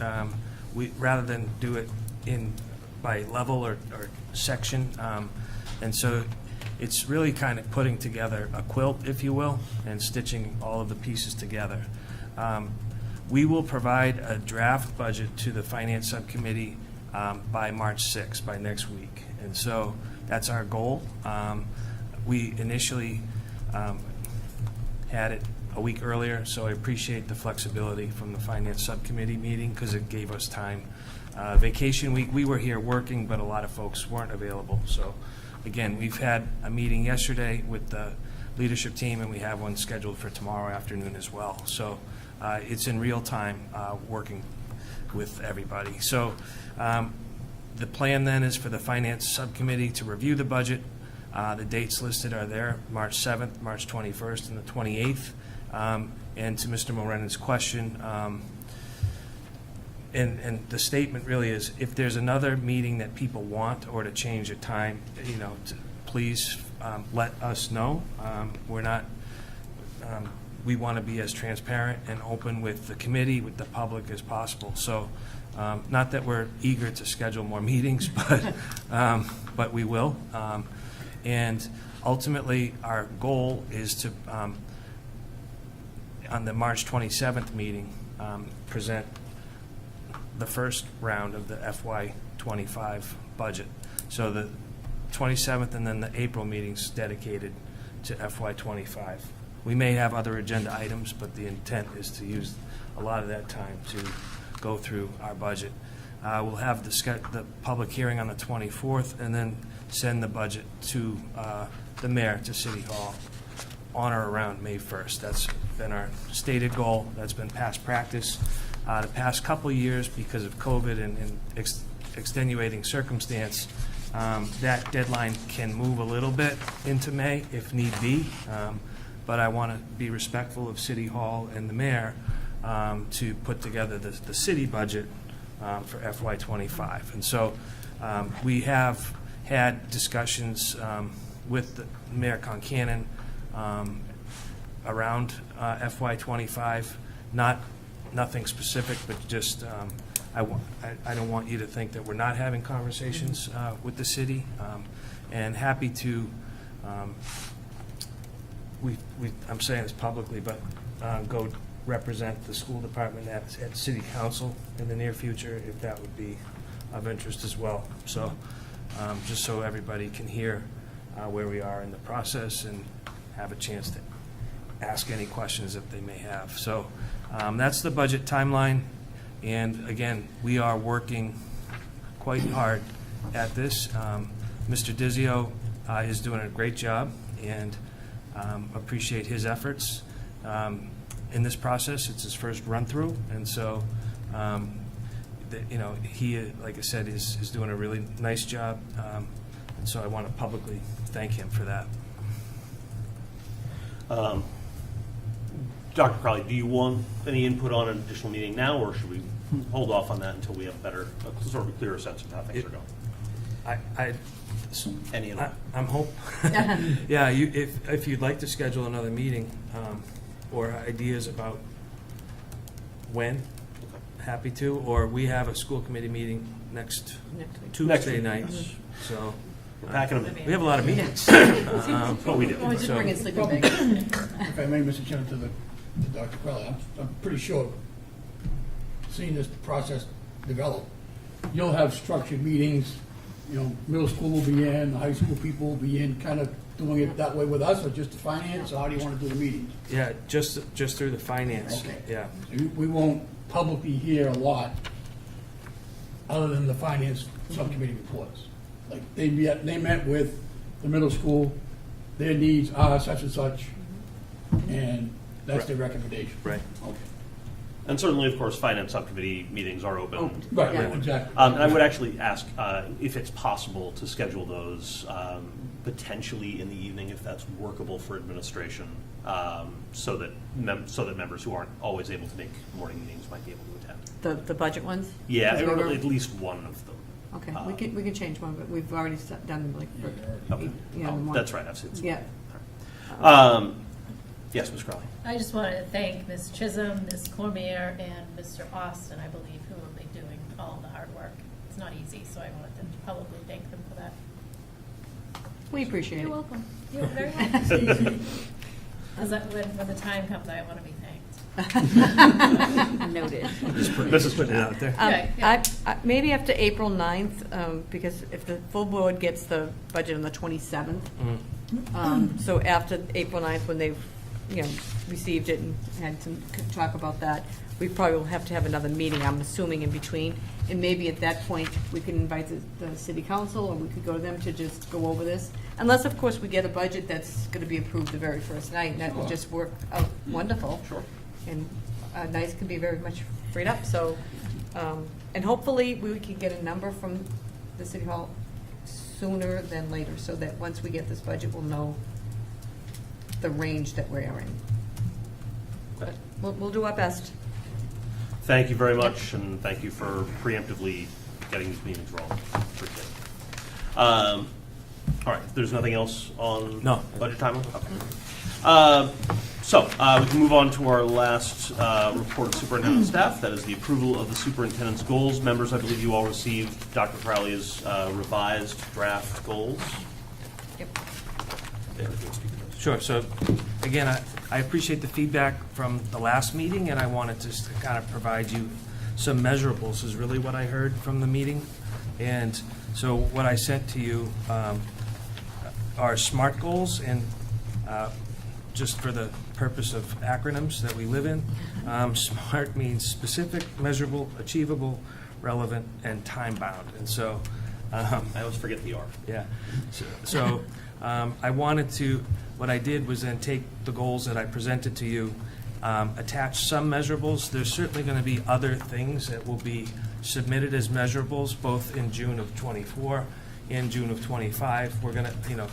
we, rather than do it by level or section, and so it's really kind of putting together a quilt, if you will, and stitching all of the pieces together. We will provide a draft budget to the Finance Subcommittee by March 6th, by next week. And so that's our goal. We initially had it a week earlier, so I appreciate the flexibility from the Finance Subcommittee meeting because it gave us time. Vacation week, we were here working, but a lot of folks weren't available. So again, we've had a meeting yesterday with the leadership team, and we have one scheduled for tomorrow afternoon as well. So it's in real time working with everybody. So the plan then is for the Finance Subcommittee to review the budget. The dates listed are there, March 7th, March 21st, and the 28th. And to Mr. Morenen's question, and the statement really is, if there's another meeting that people want or to change a time, please let us know. We're not, we want to be as transparent and open with the committee, with the public as possible. So not that we're eager to schedule more meetings, but we will. And ultimately, our goal is to, on the March 27th meeting, present the first round of the FY25 budget. So the 27th and then the April meeting's dedicated to FY25. We may have other agenda items, but the intent is to use a lot of that time to go through our budget. We'll have the public hearing on the 24th and then send the budget to the mayor, to City Hall, on or around May 1st. That's been our stated goal. That's been past practice. The past couple years, because of COVID and extenuating circumstance, that deadline can move a little bit into May if need be. But I want to be respectful of City Hall and the mayor to put together the city budget for FY25. And so we have had discussions with the Mayor Concanon around FY25, nothing specific, but just I don't want you to think that we're not having conversations with the city, and happy to, I'm saying this publicly, but go represent the school department at City Council in the near future, if that would be of interest as well. So just so everybody can hear where we are in the process and have a chance to ask any questions that they may have. So that's the budget timeline. And again, we are working quite hard at this. Mr. Dizio is doing a great job, and appreciate his efforts in this process. It's his first run-through, and so he, like I said, is doing a really nice job, and so I want to publicly thank him for that. Dr. Crowley, do you want any input on an additional meeting now, or should we hold off on that until we have a sort of a clearer sense of how things are going? Any input? I'm hope. Yeah, if you'd like to schedule another meeting or ideas about when, happy to. Or we have a school committee meeting next Tuesday night. So packing them in. We have a lot of meetings. But we do. Oh, just bring a sleeping bag. If I may, Mr. Chairman, to Dr. Crowley, I'm pretty sure, seeing this process develop, you'll have structured meetings, middle school will be in, the high school people will be in, kind of doing it that way with us, or just the finance, or how do you want to do the meetings? Yeah, just through the finance. Okay. Yeah. We won't publicly hear a lot other than the finance subcommittee reports. Like, they met with the middle school, their needs are such and such, and that's the recommendation. Right. Okay. And certainly, of course, finance subcommittee meetings are open. Oh, right, yeah, exactly. And I would actually ask if it's possible to schedule those potentially in the evening, if that's workable for administration, so that members who aren't always able to make morning meetings might be able to attend. The budget ones? Yeah, Because we were- at least one of them. Okay, we can change one, but we've already done them like for Okay. in the morning. That's right, I've seen some. Yeah. Yes, Ms. Crowley. I just wanted to thank Ms. Chisholm, Ms. Cormier, and Mr. Austin, I believe, who have been doing all the hard work. It's not easy, so I wanted to publicly thank them for that. We appreciate it. You're welcome. You're very welcome. Because when the time comes, I want to be thanked. Noted. Mrs. putting it out there. I maybe after April 9th, because if the full board gets the budget on the 27th, so after April 9th, when they've, received it and had some talk about that, we probably will have to have another meeting, I'm assuming, in between. And maybe at that point, we can invite the city council, or we could go to them to just go over this. Unless, of course, we get a budget that's going to be approved the very first night, and that will just work out wonderful. Sure. And nights can be very much freed up, so, and hopefully, we can get a number from the city hall sooner than later, so that once we get this budget, we'll know the range that we're in. But we'll do our best. Thank you very much, and thank you for preemptively getting these meetings rolling. Appreciate it. All right, if there's nothing else on budget time? Okay. So we can move on to our last report of superintendent staff. That is the approval of the superintendent's goals. Members, I believe you all received Dr. Crowley's revised draft goals. Yep. Sure. So, again, I appreciate the feedback from the last meeting, and I wanted to kind of provide you some measurables is really what I heard from the meeting. And so what I sent to you are SMART goals, and just for the purpose of acronyms that we live in, SMART means specific, measurable, achievable, relevant, and time-bound. And so I always forget the R. Yeah. So I wanted to, what I did was then take the goals that I presented to you, attach some measurables. There's certainly going to be other things that will be submitted as measurables, both in June of '24 and June of '25. We're going to,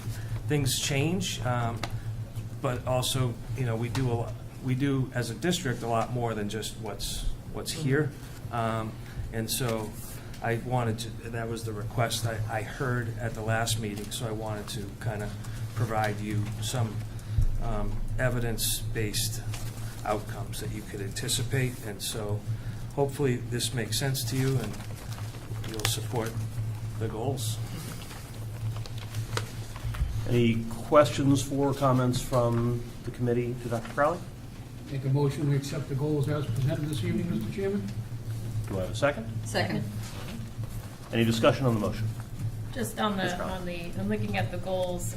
things change, but also, we do as a district a lot more than just what's here, and so I wanted to, that was the request I heard at the last meeting, so I wanted to kind of provide you some evidence-based outcomes that you could anticipate, and so hopefully this makes sense to you and you'll support the goals. Any questions or comments from the committee to Dr. Crowley? Make a motion, we accept the goals as presented this evening, Mr. Chairman. Do I have a second? Second. Any discussion on the motion? Just I'm looking at the goals,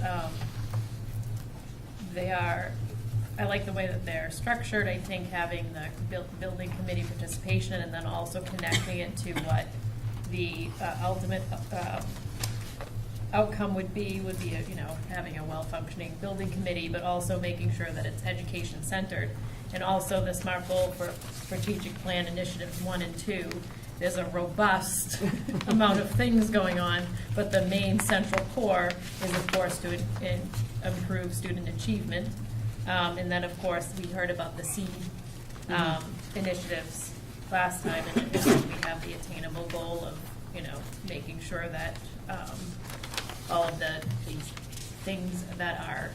I like the way that they're structured. I think having the building committee participation and then also connecting it to what the ultimate outcome would be, having a well-functioning building committee, but also making sure that it's education-centered. And also the SMART goal for strategic plan initiatives 1 and 2. There's a robust amount of things going on, but the main central core is, of course, to improve student achievement. And then, of course, we heard about the SEED initiatives last time, and we have the attainable goal of, making sure that all of these things that are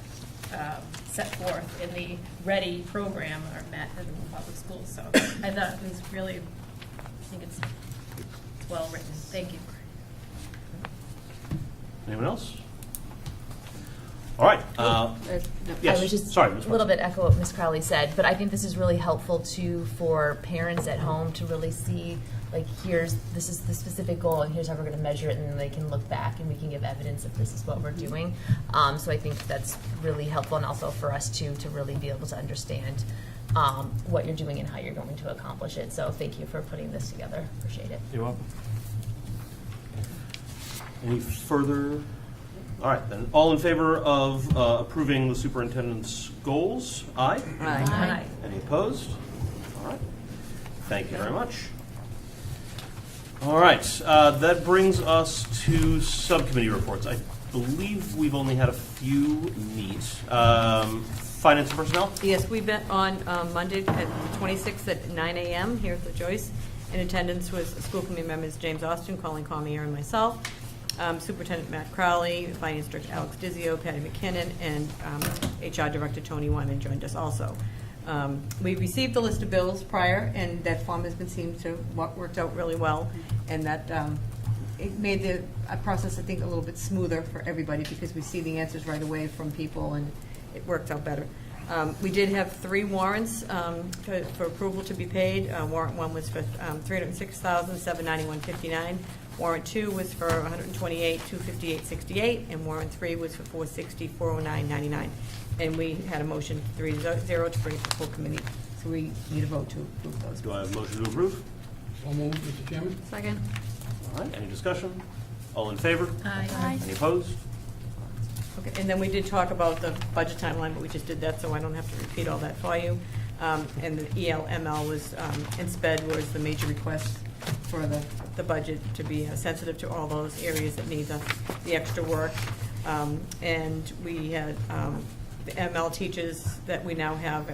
set forth in the READY program are met in the public schools. So I thought it was really, I think it's well written. Thank you. Anyone else? All right. Yes. I was just Sorry, a Ms. little bit echo what Ms. Crowley said, but I think this is really helpful too for parents at home to really see, like, this is the specific goal, and here's how we're going to measure it, and then they can look back and we can give evidence if this is what we're doing. So I think that's really helpful, and also for us too to really be able to understand what you're doing and how you're going to accomplish it. So thank you for putting this together. Appreciate it. You're welcome. Any further All right, then, all in favor of approving the superintendent's goals? Aye? Aye. Any opposed? All right. Thank you very much. All right, that brings us to subcommittee reports. I believe we've only had a few meet. Finance and personnel? Yes, we met on Monday at the 26th at 9 a.m. here at the Joyce. In attendance was school committee members James Austin, Colleen Cormier, and myself. Superintendent Matt Crowley, Finance Director Alex Dizio, Patty McKinnon, and HR Director Tony Wyman joined us also. We received the list of bills prior, and that form has been seen to worked out really well, and that it made the process, I think, a little bit smoother for everybody because we see the answers right away from people, and it worked out better. We did have 3 warrants for approval to be paid. Warrant 1 was for $306,791.59. Warrant 2 was for $128,258.68, and warrant 3 was for $460,409.99. And we had a motion 3-0 to bring it to full committee. So we need a vote to approve those. Do I have a motion to approve? So moved, Mr. Chairman. Second. All right, any discussion? All in favor? Aye. Any opposed? Okay, and then we did talk about the budget timeline, but we just did that, so I don't have to repeat all that for you. And the ELML was, and SPED was the major request for the budget to be sensitive to all those areas that need the extra work. And we had the ML teachers that we now have,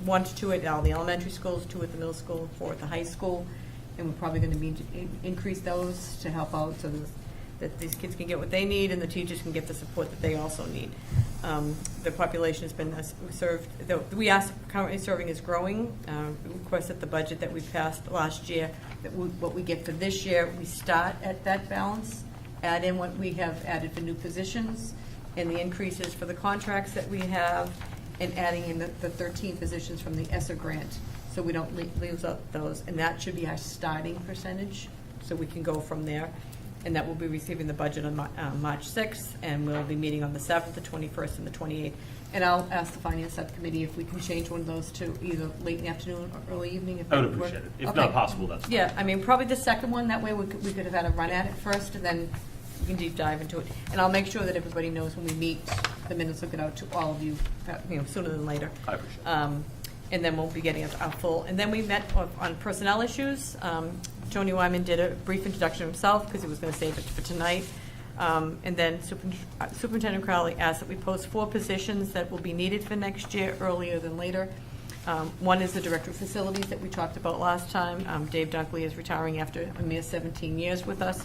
1 to 2 at all the elementary schools, 2 at the middle school, 4 at the high school. And we're probably going to need to increase those to help out so that these kids can get what they need and the teachers can get the support that they also need. The population has been served, we asked currently serving is growing. We requested the budget that we passed last year, that what we get for this year, we start at that balance, add in what we have added for new positions, and the increases for the contracts that we have, and adding in the 13 positions from the ESSER grant, so we don't lose out those. And that should be our starting percentage, so we can go from there. And that will be receiving the budget on March 6th, and we'll be meeting on the 7th, the 21st, and the 28th. And I'll ask the Finance Subcommittee if we can change one of those to either late in the afternoon or early evening. If I would that would appreciate work. it. If Okay. not possible, that's fine. Yeah, I mean, probably the second one, that way we could have had a run at it first, and then we can deep dive into it. And I'll make sure that everybody knows when we meet, the minutes will get out to all of you, sooner than later. I appreciate it. And then we'll be getting a full, and then we met on personnel issues. Tony Wyman did a brief introduction himself because he was going to save it for tonight. And then Superintendent Crowley asked that we post 4 positions that will be needed for next year, earlier than later. One is the Director of Facilities that we talked about last time. Dave Dunkley is retiring after a mere 17 years with us,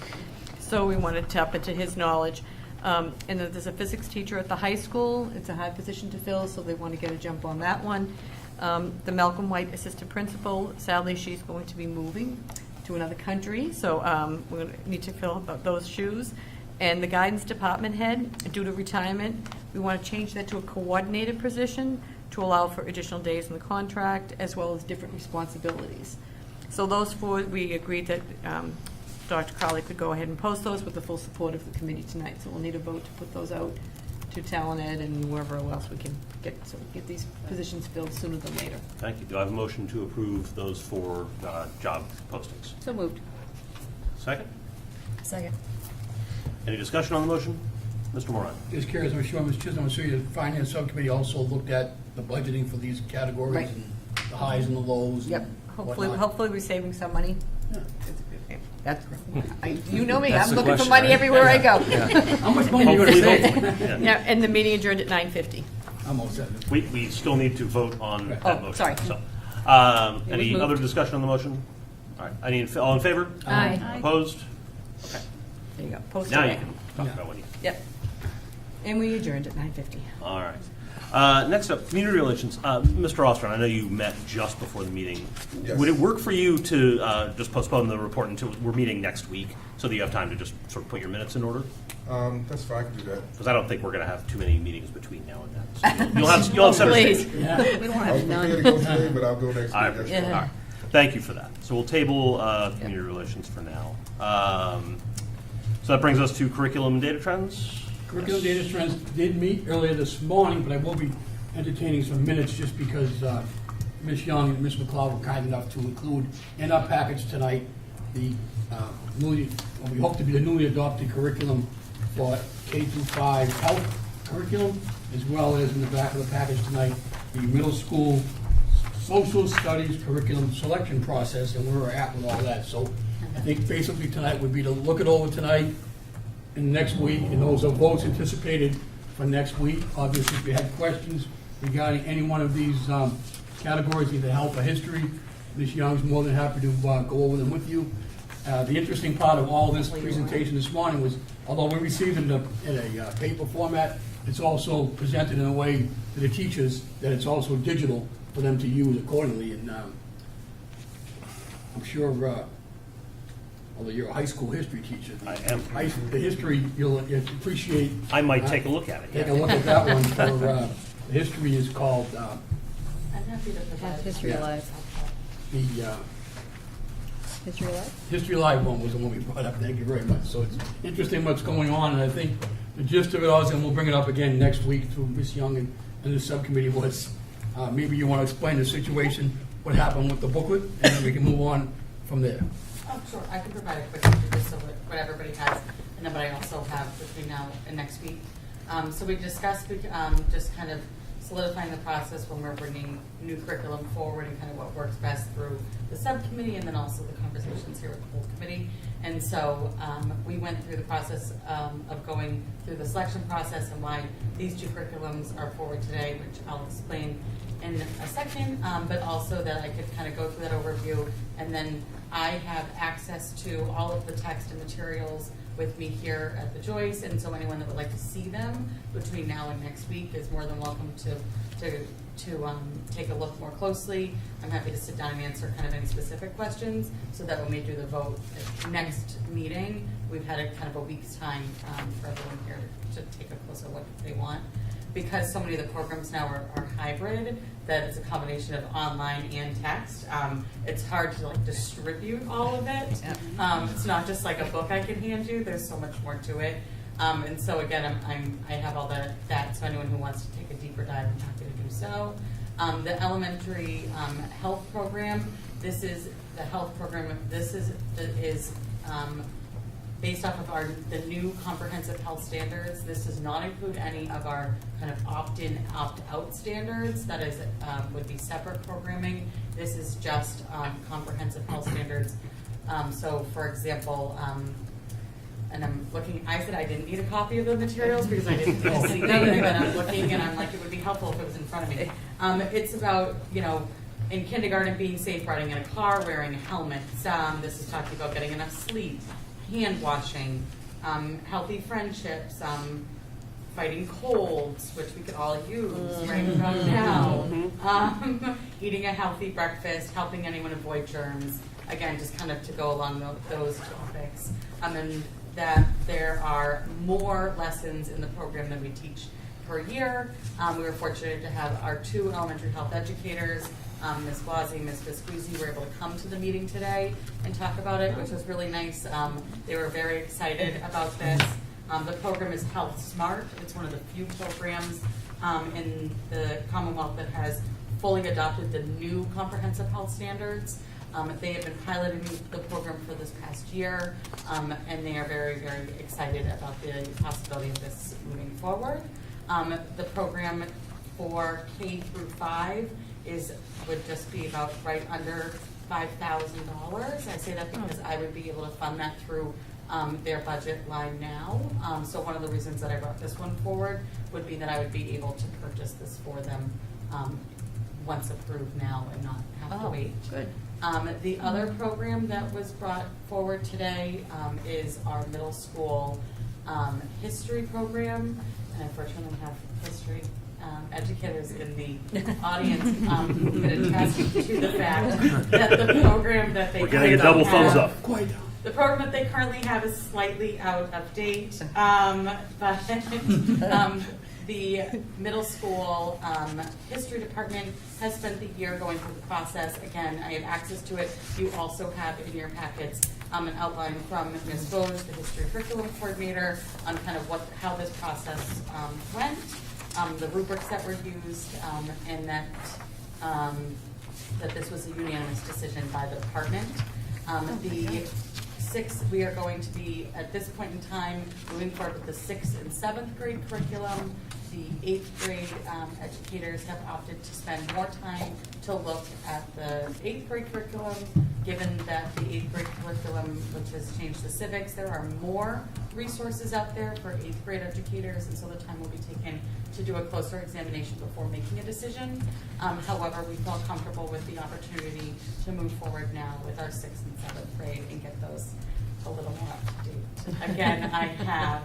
so we want to tap into his knowledge. And then there's a physics teacher at the high school. It's a high position to fill, so they want to get a jump on that one. The Malcolm White Assistant Principal, sadly, she's going to be moving to another country, so we're going to need to fill those shoes. And the Guidance Department Head, due to retirement, we want to change that to a coordinated position to allow for additional days in the contract, as well as different responsibilities. So those 4, we agreed that Dr. Crowley could go ahead and post those with the full support of the committee tonight. So we'll need a vote to put those out to Talent Ed and wherever else we can get, so we can get these positions filled sooner than later. Thank you. Do I have a motion to approve those 4 job postings? So moved. Second? Second. Any discussion on the motion? Mr. Moran? Just curious, I'm sure, Mr. Chisholm, I'm sure your Finance Subcommittee also looked at the budgeting for these categories Right. and the highs and the lows. Yep. and Hopefully whatnot. we're saving some money. Yeah. That's, you know me, That's I'm the looking for question, money right? everywhere I go. How much money are you going to save? Yeah. Yeah, and the meeting adjourned at 9:50. I'm all set. We still need to vote on Right. that Oh, motion. sorry. So, It any was other moved. discussion on the motion? All right. All in favor? Aye. Opposed? Okay. There you go. Post Now away. you can talk Yeah. about what you. Yep. And we adjourned at 9:50. All right. Next up, community relations. Mr. Ostron, I know you met just before the meeting. Yes. Would it work for you to just postpone the report until we're meeting next week so that you have time to just sort of put your minutes in order? That's fine, I can do that. Because I don't think we're going to have too many meetings between now and then. So you'll have center Please. stage. We don't I was have prepared none. to go today, but I'll go next week. I That's appreciate it. fine. All right. Thank you for that. So we'll table community relations for now. So that brings us to curriculum and data trends. Curriculum Data Trends did meet earlier this morning, but I will be entertaining some minutes just because Ms. Young and Ms. McLeod were kind enough to include in our package tonight the what we hope to be the newly adopted curriculum for K through 5 health curriculum, as well as in the back of the package tonight, the middle school social studies curriculum selection process and where we're at with all that. So I think basically tonight would be to look it over tonight and next week, and those are votes anticipated for next week. Obviously, if you had questions regarding any one of these categories, either health or history, Ms. Young's more than happy to go over them with you. The interesting part of all this presentation this morning was, although we received it in a paper format, it's also presented in a way to the teachers that it's also digital for them to use accordingly. And I'm sure, although you're a high school history teacher, I am. The history you'll appreciate. I might take a look at it. Take a look at that one. For the history is called. I'm happy to provide History Alive. The History Alive? History Live one was the one we brought up. Thank you very much. So it's interesting what's going on, and I think the gist of it all is, and we'll bring it up again next week through Ms. Young and the subcommittee, was maybe you want to explain the situation, what happened with the booklet, and then we can move on from there. Oh, sure. I can provide a quick overview so what everybody has, and then what I also have between now and next week. So we discussed just kind of solidifying the process when we're bringing new curriculum forward and kind of what works best through the subcommittee and then also the conversations here with the whole committee. And so we went through the process of going through the selection process and why these two curriculums are forward today, which I'll explain in a second, but also that I could kind of go through that overview. And then I have access to all of the text and materials with me here at the Joyce, and so anyone that would like to see them between now and next week is more than welcome to take a look more closely. I'm happy to sit down and answer kind of any specific questions, so that when we do the vote next meeting, we've had a kind of a week's time for everyone here to take a closer look if they want. Because so many of the programs now are hybrid, that it's a combination of online and text. It's hard to like distribute all of it. It's not just like a book I can hand you. There's so much more to it. And so again, I have all that. So anyone who wants to take a deeper dive, I'm happy to do so. The elementary health program. This is the health program. This is based off of the new comprehensive health standards. This does not include any of our kind of opt-in, opt-out standards. That is, would be separate programming. This is just comprehensive health standards. So for example, and I'm looking, I said I didn't need a copy of the materials because I didn't see anything, but I'm looking and I'm like, it would be helpful if it was in front of me. It's about, in kindergarten being safe riding in a car, wearing helmets. This is talking about getting enough sleep, hand washing, healthy friendships, fighting colds, which we could all use right about now, eating a healthy breakfast, helping anyone avoid germs. Again, just kind of to go along those topics. And that there are more lessons in the program than we teach per year. We were fortunate to have our two elementary health educators, Ms. Blasi and Ms. Viscusi, were able to come to the meeting today and talk about it, which was really nice. They were very excited about this. The program is Health Smart. It's one of the few programs in the Commonwealth that has fully adopted the new comprehensive health standards. They have been piloting the program for this past year, and they are very, very excited about the possibility of this moving forward. The program for K through 5 would just be about right under $5,000. I say that because I would be able to fund that through their budget line now. So one of the reasons that I brought this one forward would be that I would be able to purchase this for them once approved now and not have to wait. Good. The other program that was brought forward today is our middle school history program. And unfortunately, we have history educators in the audience who could attest to the fact that the program that they We're getting a double thumbs up. The program that they currently have is slightly out of date, but the middle school history department has spent the year going through the process. Again, I have access to it. You also have in your packets an outline from Ms. Bose, the history curriculum coordinator, on kind of how this process went, the rubrics that were used, and that this was a unanimous decision by the department. The we are going to be, at this point in time, moving forward with the 6th and 7th grade curriculum. The 8th grade educators have opted to spend more time to look at the 8th grade curriculum, given that the 8th grade curriculum, which has changed the civics, there are more resources out there for 8th grade educators, and so the time will be taken to do a closer examination before making a decision. However, we feel comfortable with the opportunity to move forward now with our 6th and 7th grade and get those a little more up to date. Again, I have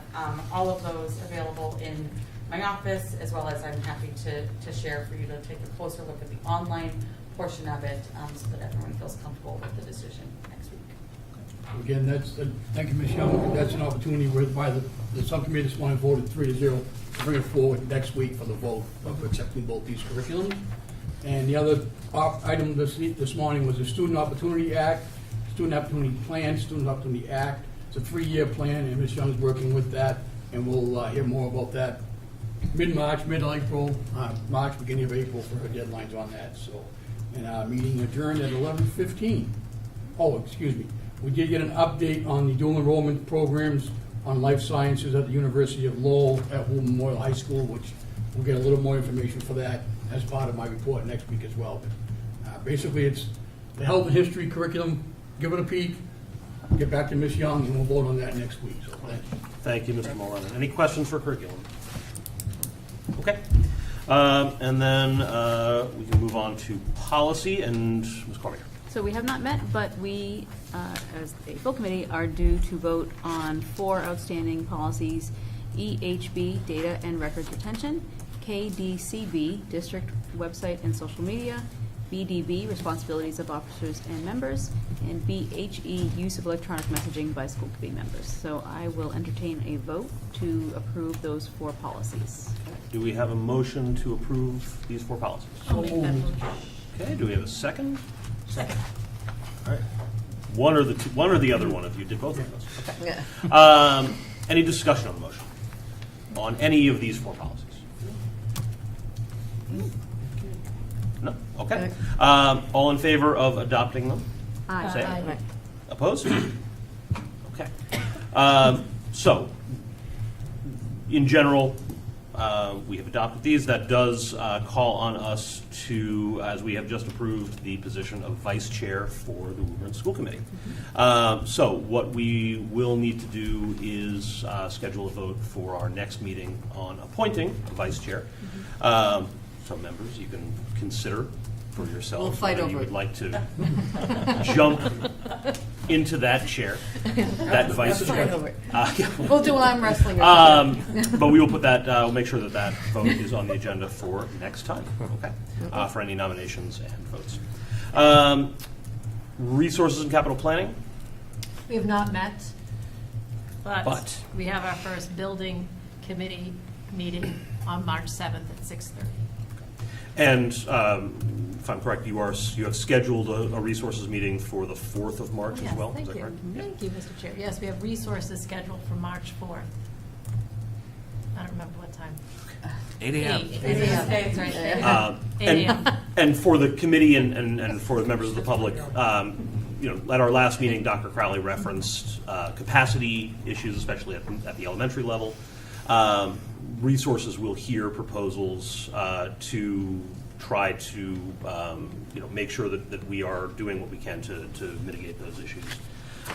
all of those available in my office, as well as I'm happy to share for you to take a closer look at the online portion of it, so that everyone feels comfortable with the decision next week. Again, thank you, Ms. Young. That's an opportunity whereby the subcommittee this morning voted 3-0 to bring it forward next week for the vote of accepting both these curriculums. And the other item this morning was the Student Opportunity Act, Student Opportunity Plan, Student Opportunity Act. It's a 3-year plan, and Ms. Young's working with that, and we'll hear more about that mid-March, mid-April, March, beginning of April for her deadlines on that. So, and our meeting adjourned at 11:15. Oh, excuse me. We did get an update on the dual enrollment programs on life sciences at the University of Lowell at Woburn Memorial High School, which we'll get a little more information for that as part of my report next week as well. But, basically, it's the health and history curriculum. Give it a peek. Get back to Ms. Young, and we'll vote on that next week. So thank you. Thank you, Mr. Mullen. Any questions for curriculum? Okay. And then we can move on to policy, and Ms. Cormier. So we have not met, but we, as a full committee, are due to vote on 4 outstanding policies: EHB, data and records retention; KDCB, district website and social media; BDB, responsibilities of officers and members; and BHE, use of electronic messaging by school committee members. So I will entertain a vote to approve those 4 policies. Do we have a motion to approve these 4 policies? I'll make that motion. Okay, do we have a second? Second. All right. One or the other one of you did both of those. Okay. Any discussion on the motion? On any of these 4 policies? No? Okay. All in favor of adopting them? Aye. Say Aye. Opposed? Okay. So, in general, we have adopted these. That does call on us to, as we have just approved, the position of vice chair for the Woburn School Committee. So what we will need to do is schedule a vote for our next meeting on appointing a vice chair. So members, you can consider for yourself We'll fight whether over you would it. like to jump into that chair, that vice chair. We'll do an arm wrestling. But we will put that, we'll make sure that that vote is on the agenda for next time, okay? For any nominations and votes. Resources and capital planning? We have not met, But. but we have our first building committee meeting on March 7th at 6:30. And if I'm correct, you have scheduled a resources meeting for the 4th of March as Yes, well? Is thank that you. correct? Thank you, Mr. Chair. Yes, we have resources scheduled for March 4th. I don't remember what time. 8 a.m. 8 a.m. That's right. 8 a.m. And for the committee and for the members of the public, at our last meeting, Dr. Crowley referenced capacity issues, especially at the elementary level. Resources will hear proposals to try to make sure that we are doing what we can to mitigate those issues.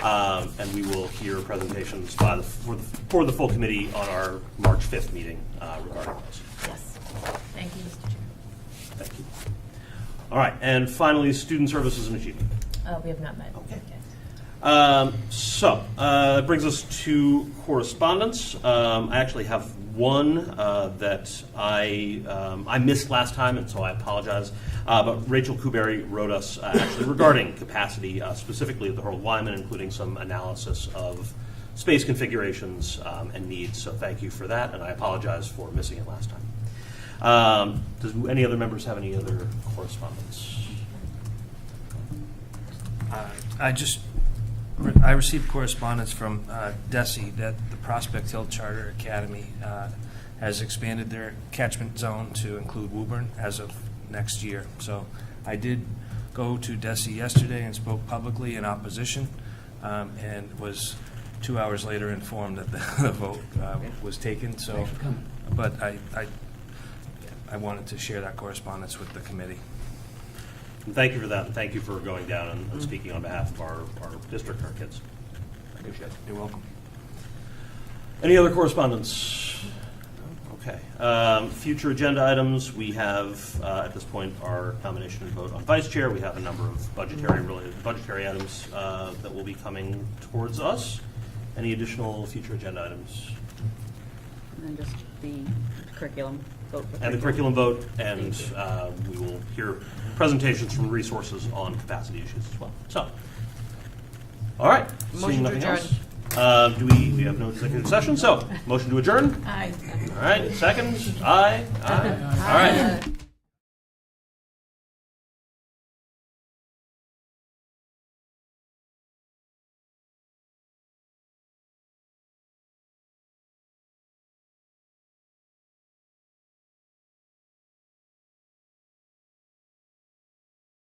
And we will hear presentations for the full committee on our March 5th meeting regarding those. Yes. Thank you, Mr. Chair. Thank you. All right, and finally, student services and achievement. We have not met. Okay. So that brings us to correspondence. I actually have one that I missed last time, and so I apologize. But Rachel Kuberry wrote us actually regarding capacity, specifically at the Harold Wyman, including some analysis of space configurations and needs. So thank you for that, and I apologize for missing it last time. Does any other members have any other correspondence? I received correspondence from DESI that the Prospect Hill Charter Academy has expanded their catchment zone to include Woburn as of next year. So I did go to DESI yesterday and spoke publicly in opposition. and was 2 hours later informed that the vote was taken. So, Thanks for coming. but I wanted to share that correspondence with the committee. And thank you for that, and thank you for going down and speaking on behalf of our district, our kids. I appreciate it. You're welcome. Any other correspondence? Okay. Future agenda items, we have, at this point, our nomination and vote on vice chair. We have a number of budgetary items that will be coming towards us. Any additional future agenda items? And then just the curriculum vote. And the curriculum vote, and we will hear presentations from resources on capacity issues as well. So, all right. Seeing Motion to nothing adjourn. else. We have no executive session, so motion to adjourn. Aye. All right, second. Aye. All right.